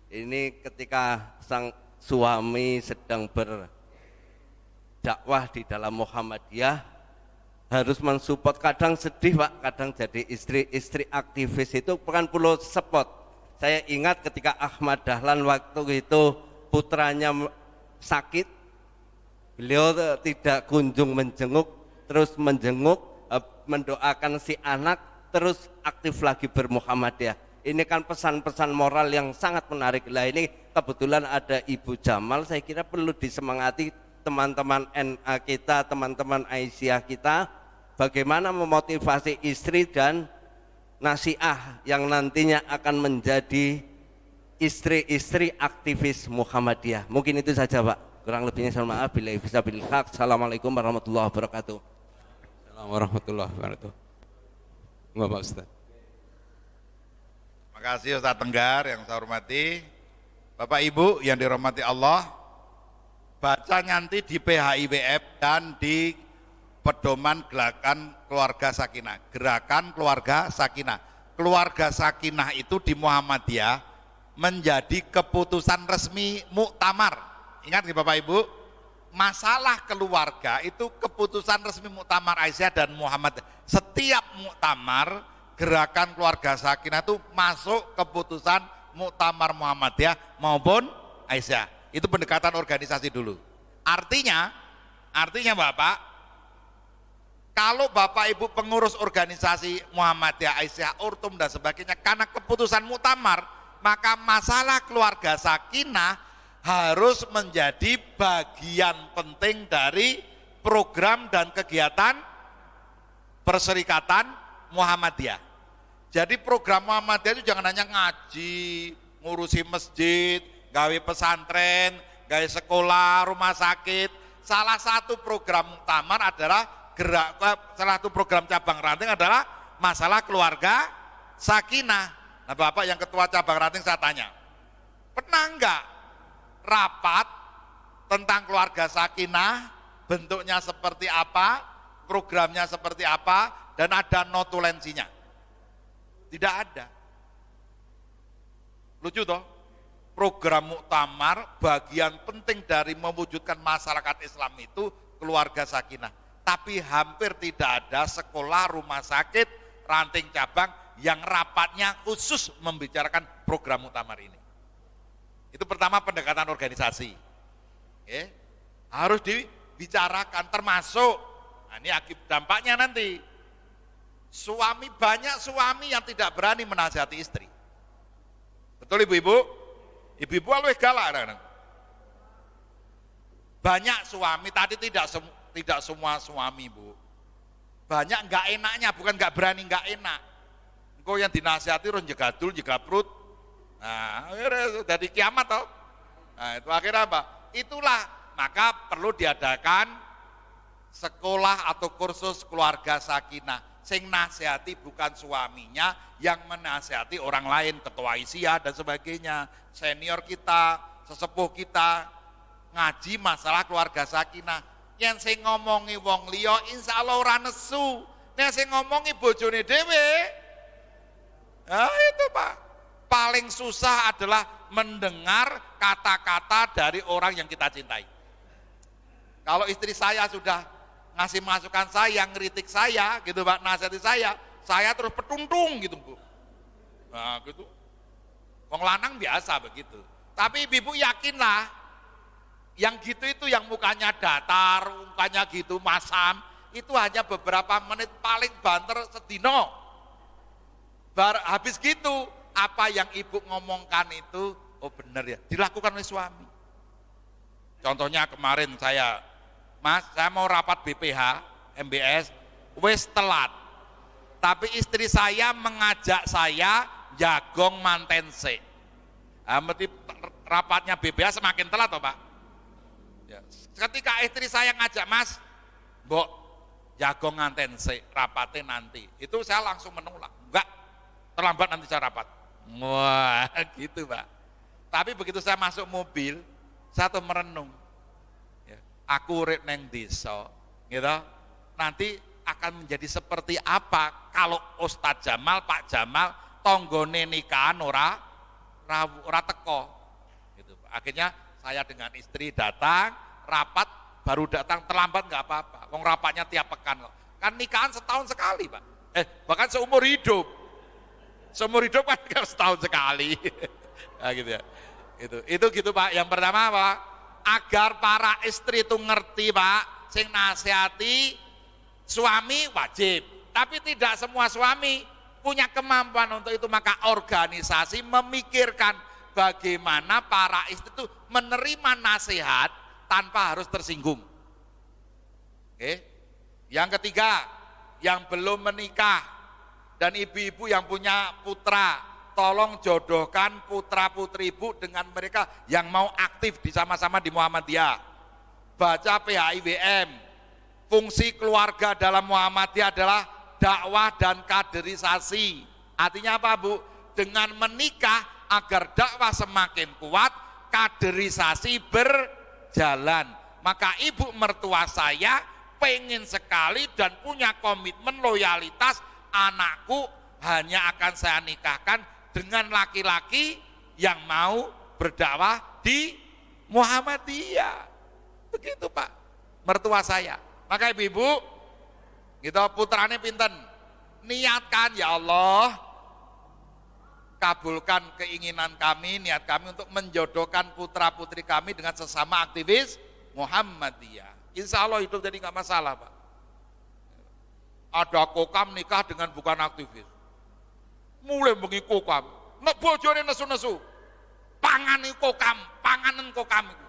Ini ketika sang suami sedang berdakwah di dalam Muhammadiyah harus mensupport. Kadang sedih Pak, kadang jadi istri-istri aktivis itu bukan perlu support. Saya ingat ketika Ahmad Dahlan waktu itu putranya sakit, beliau tidak kunjung menjenguk, terus menjenguk, mendoakan si anak, terus aktif lagi bermuhammadiyah. Ini kan pesan-pesan moral yang sangat menarik. Lah ini kebetulan ada Ibu Jamal, saya kira perlu disemangati teman-teman NA kita, teman-teman Aisyah kita, bagaimana memotivasi istri dan nasiah yang nantinya akan menjadi istri-istri aktivis Muhammadiyah. Mungkin itu saja Pak, kurang lebihnya saya maaf. Bila bisa bilhaq. Assalamualaikum warahmatullahi wabarakatuh. Assalamualaikum warahmatullahi wabarakatuh. Bapak Ustaz. Terima kasih Ustaz Tenggar yang saya hormati. Bapak Ibu yang dirahmati Allah, baca nanti di PHIWF dan di pedoman Gerakan Keluarga Sakinah. Gerakan Keluarga Sakinah. Keluarga Sakinah itu di Muhammadiyah menjadi keputusan resmi muktamar. Ingat nggih Bapak Ibu? Masalah keluarga itu keputusan resmi muktamar Aisyah dan Muhammad. Setiap muktamar Gerakan Keluarga Sakinah itu masuk keputusan muktamar Muhammadiyah maupun Aisyah. Itu pendekatan organisasi dulu. Artinya Bapak, kalau Bapak Ibu pengurus organisasi Muhammadiyah, Aisyah, Urtum dan sebagainya karena keputusan muktamar, maka masalah keluarga sakinah harus menjadi bagian penting dari program dan kegiatan perserikatan Muhammadiyah. Jadi program Muhammadiyah itu jangan hanya ngaji, ngurusi masjid, gawe pesantren, gawe sekolah, rumah sakit. Salah satu program muktamar adalah salah satu program cabang ranting adalah masalah keluarga sakinah. Nah Bapak yang ketua cabang ranting saya tanya, pernah enggak rapat tentang keluarga sakinah, bentuknya seperti apa, programnya seperti apa, dan ada notulensinya? Tidak ada. Lucu toh? Program muktamar bagian penting dari mewujudkan masyarakat Islam itu keluarga sakinah. Tapi hampir tidak ada sekolah, rumah sakit, ranting cabang yang rapatnya khusus membicarakan program muktamar ini. Itu pertama pendekatan organisasi. Harus dibicarakan termasuk, nah ini akibat dampaknya nanti. Banyak suami yang tidak berani menasihati istri. Betul ibu-ibu? Ibu-ibu luwih galak kadang-kadang. Banyak suami, tadi tidak semua suami, Bu. Banyak enggak enaknya, bukan enggak berani, enggak enak. Engko yang dinasihati ron jegadul, jegaprut. Nah, akhirnya dari kiamat toh. Nah, itu akhirnya apa? Itulah, maka perlu diadakan sekolah atau kursus keluarga sakinah. Sing nasihati bukan suaminya, yang menasihati orang lain, ketua ISIA dan sebagainya, senior kita, sesepuh kita, ngaji masalah keluarga sakinah. Yang sing ngomongi wong liya insya Allah ora nesu. Nek sing ngomongi bojone dhewe, nah itu Pak. Paling susah adalah mendengar kata-kata dari orang yang kita cintai. Kalau istri saya sudah ngasih masukan saya, ngeritik saya, gitu Pak, nasihati saya terus petuntung gitu Bu. Nah gitu. Wong lanang biasa begitu. Tapi ibu yakinlah, yang gitu itu yang mukanya datar, mukanya gitu masam, itu hanya beberapa menit paling banter sedino. Habis gitu, apa yang ibu ngomongkan itu, oh benar ya, dilakukan oleh suami. Contohnya kemarin Mas, saya mau rapat BPH, MBS, wes telat. Tapi istri saya mengajak saya jagong mantense. Rapatnya BPH semakin telat toh Pak. Ya. Ketika istri saya ngajak, Mas, Mbok jagong mantense, rapatnya nanti. Itu saya langsung menolak. Enggak, terlambat nanti saya rapat. Wah, gitu Pak. Tapi begitu saya masuk mobil, saya tuh merenung. Aku urip neng desa, gitu. Nanti akan menjadi seperti apa kalau Ustadz Jamal, Pak Jamal, tonggone nikahan ora teko, gitu. Akhirnya saya dengan istri datang, rapat baru datang terlambat nggak apa-apa. Wong rapatnya tiap pekan kok. Kan nikahan setahun sekali Pak. Bahkan seumur hidup. Seumur hidup kan setahun sekali. Nah, gitu ya. Itu gitu Pak. Yang pertama apa? Agar para istri itu ngerti Pak, sing nasihati suami wajib, tapi tidak semua suami punya kemampuan untuk itu. Maka organisasi memikirkan bagaimana para istri itu menerima nasihat tanpa harus tersinggung. Oke. Yang ketiga, yang belum menikah dan ibu-ibu yang punya putra, tolong jodohkan putra putri ibu dengan mereka yang mau aktif sama-sama di Muhammadiyah. Baca PHIWM. Fungsi keluarga dalam Muhammadiyah adalah dakwah dan kaderisasi. Artinya apa Bu? Dengan menikah agar dakwah semakin kuat, kaderisasi berjalan. Maka ibu mertua saya pengen sekali dan punya komitmen loyalitas, anakku hanya akan saya nikahkan dengan laki-laki yang mau berdakwah di Muhammadiyah. Begitu Pak, mertua saya. Maka ibu-ibu, gitu putrane pinten, niatkan ya Allah, kabulkan keinginan kami, niat kami untuk menjodohkan putra putri kami dengan sesama aktivis Muhammadiyah. Insya Allah hidup jadi nggak masalah Pak. Ada kokam nikah dengan bukan aktivis. Mulai bengi kokam, nek bojone nesu-nesu, pangani kokam, panganen kokam itu.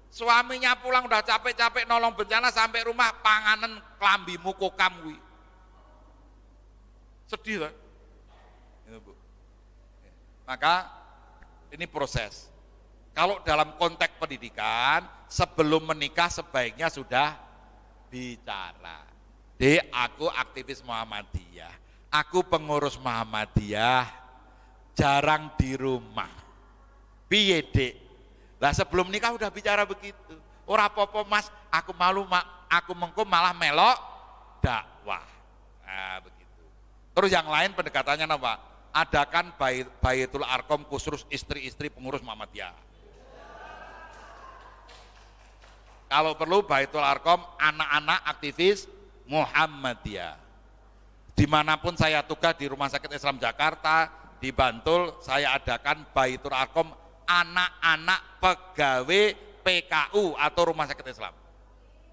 Suaminya pulang udah capek-capek nolong bencana, sampai rumah panganen klambimu kokam kuwi. Sedih kan? Itu Bu. Maka ini proses. Kalau dalam konteks pendidikan, sebelum menikah sebaiknya sudah bicara. Aku aktivis Muhammadiyah. Aku pengurus Muhammadiyah, jarang di rumah. Piye Dek? Lah sebelum nikah udah bicara begitu. Ora apa-apa Mas, aku malu aku mengko malah melok dakwah. Nah, begitu. Terus yang lain pendekatannya apa? Adakan Baitul Arqam khusus istri-istri pengurus Muhammadiyah. Kalau perlu Baitul Arqam anak-anak aktivis Muhammadiyah. Dimanapun saya tugas, di Rumah Sakit Islam Jakarta, di Bantul, saya adakan Baitul Arqam anak-anak pegawai PKU atau Rumah Sakit Islam.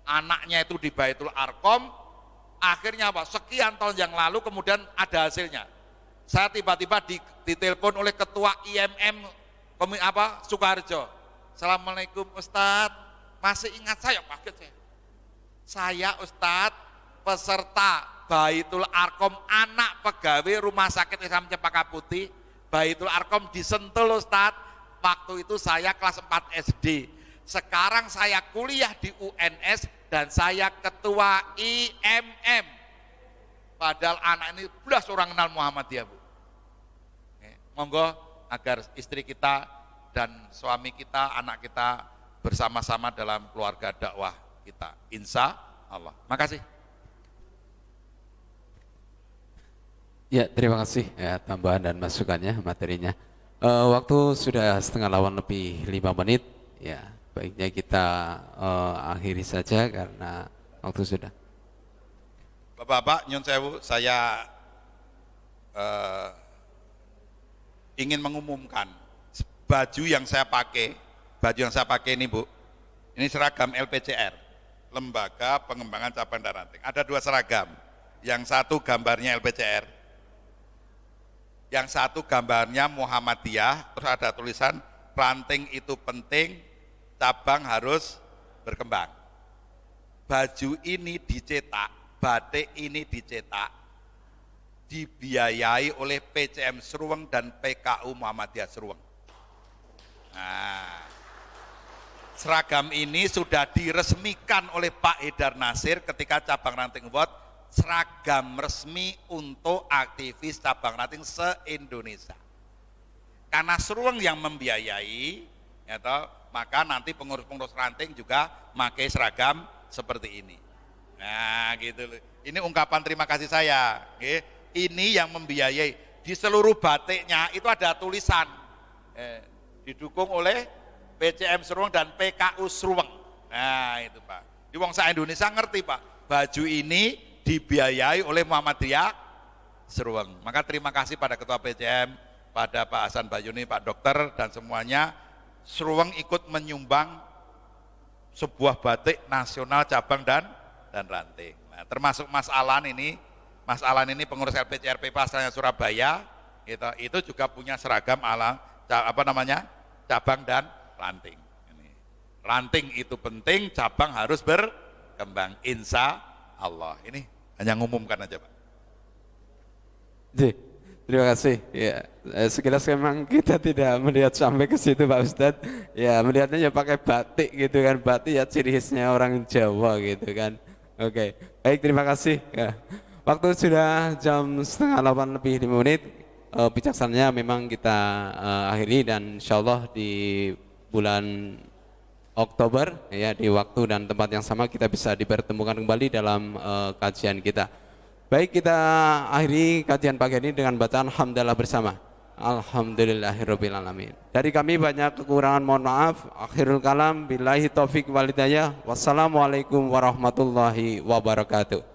Anaknya itu di Baitul Arqam, akhirnya apa? Sekian tahun yang lalu kemudian ada hasilnya. Saya tiba-tiba ditelepon oleh ketua IMM Sukoharjo. Assalamualaikum Ustadz, masih ingat saya? Kaget saya. Saya Ustadz peserta Baitul Arkom, anak pegawai Rumah Sakit Islam Cempaka Putih. Baitul Arkom di Sentul Ustadz. Waktu itu saya kelas 4 SD. Sekarang saya kuliah di UNS dan saya ketua IMM. Padahal anak ini belas orang kenal Muhammadiyah, Bu. Monggo agar istri kita dan suami kita, anak kita bersama-sama dalam keluarga dakwah kita. Insya Allah. Makasih. Ya, terima kasih ya tambahan dan masukannya, materinya. Waktu sudah 5:30 ya, baiknya kita akhiri saja karena waktu sudah. Bapak-bapak, nyun sewu, saya ingin mengumumkan baju yang saya pakai ini Bu, ini seragam LPCR, Lembaga Pengembangan Cabang dan Ranting. Ada 2 seragam, yang satu gambarnya LPCR, yang satu gambarnya Muhammadiyah, terus ada tulisan ranting itu penting, cabang harus berkembang. Baju ini dicetak, batik ini dicetak, dibiayai oleh PCM Seruweng dan PKU Muhammadiyah Seruweng. Nah, seragam ini sudah diresmikan oleh Pak Haidar Nasir ketika cabang Ranting Award, seragam resmi untuk aktivis cabang ranting se-Indonesia. Karena Seruweng yang membiayai, ya toh, maka nanti pengurus-pengurus ranting juga pakai seragam seperti ini. Nah, gitu loh. Ini ungkapan terima kasih saya. Ini yang membiayai. Di seluruh batiknya itu ada tulisan didukung oleh PCM Seruweng dan PKU Seruweng. Nah, itu Pak. Di wong se-Indonesia ngerti Pak. Baju ini dibiayai oleh Muhammadiyah Seruweng. Maka terima kasih pada Ketua PCM, pada Pak Hasan Bayuni, Pak Dokter dan semuanya. Seruweng ikut menyumbang sebuah batik nasional cabang dan ranting. Nah, termasuk Mas Alan ini pengurus LPCR PPA asalnya Surabaya, itu juga punya seragam cabang dan ranting. Ini. Ranting itu penting, cabang harus berkembang. Insya Allah. Ini hanya ngumumkan aja Pak. Terima kasih. Ya, sekilas memang kita tidak melihat sampai ke situ Pak Ustadz. Ya, melihatnya ya pakai batik gitu kan. Batik ya ciri khasnya orang Jawa gitu kan. Oke, baik, terima kasih. Ya. Waktu sudah jam 7:30. Bijaksananya memang kita akhiri dan insyaallah di bulan Oktober ya, di waktu dan tempat yang sama kita bisa dipertemukan kembali dalam kajian kita. Baik, kita akhiri kajian pagi ini dengan bacaan hamdalah bersama. Alhamdulillahirabbil alamin. Dari kami banyak kekurangan, mohon maaf. Akhirul kalam, billahi taufik wal hidayah. Wassalamualaikum warahmatullahi wabarakatuh.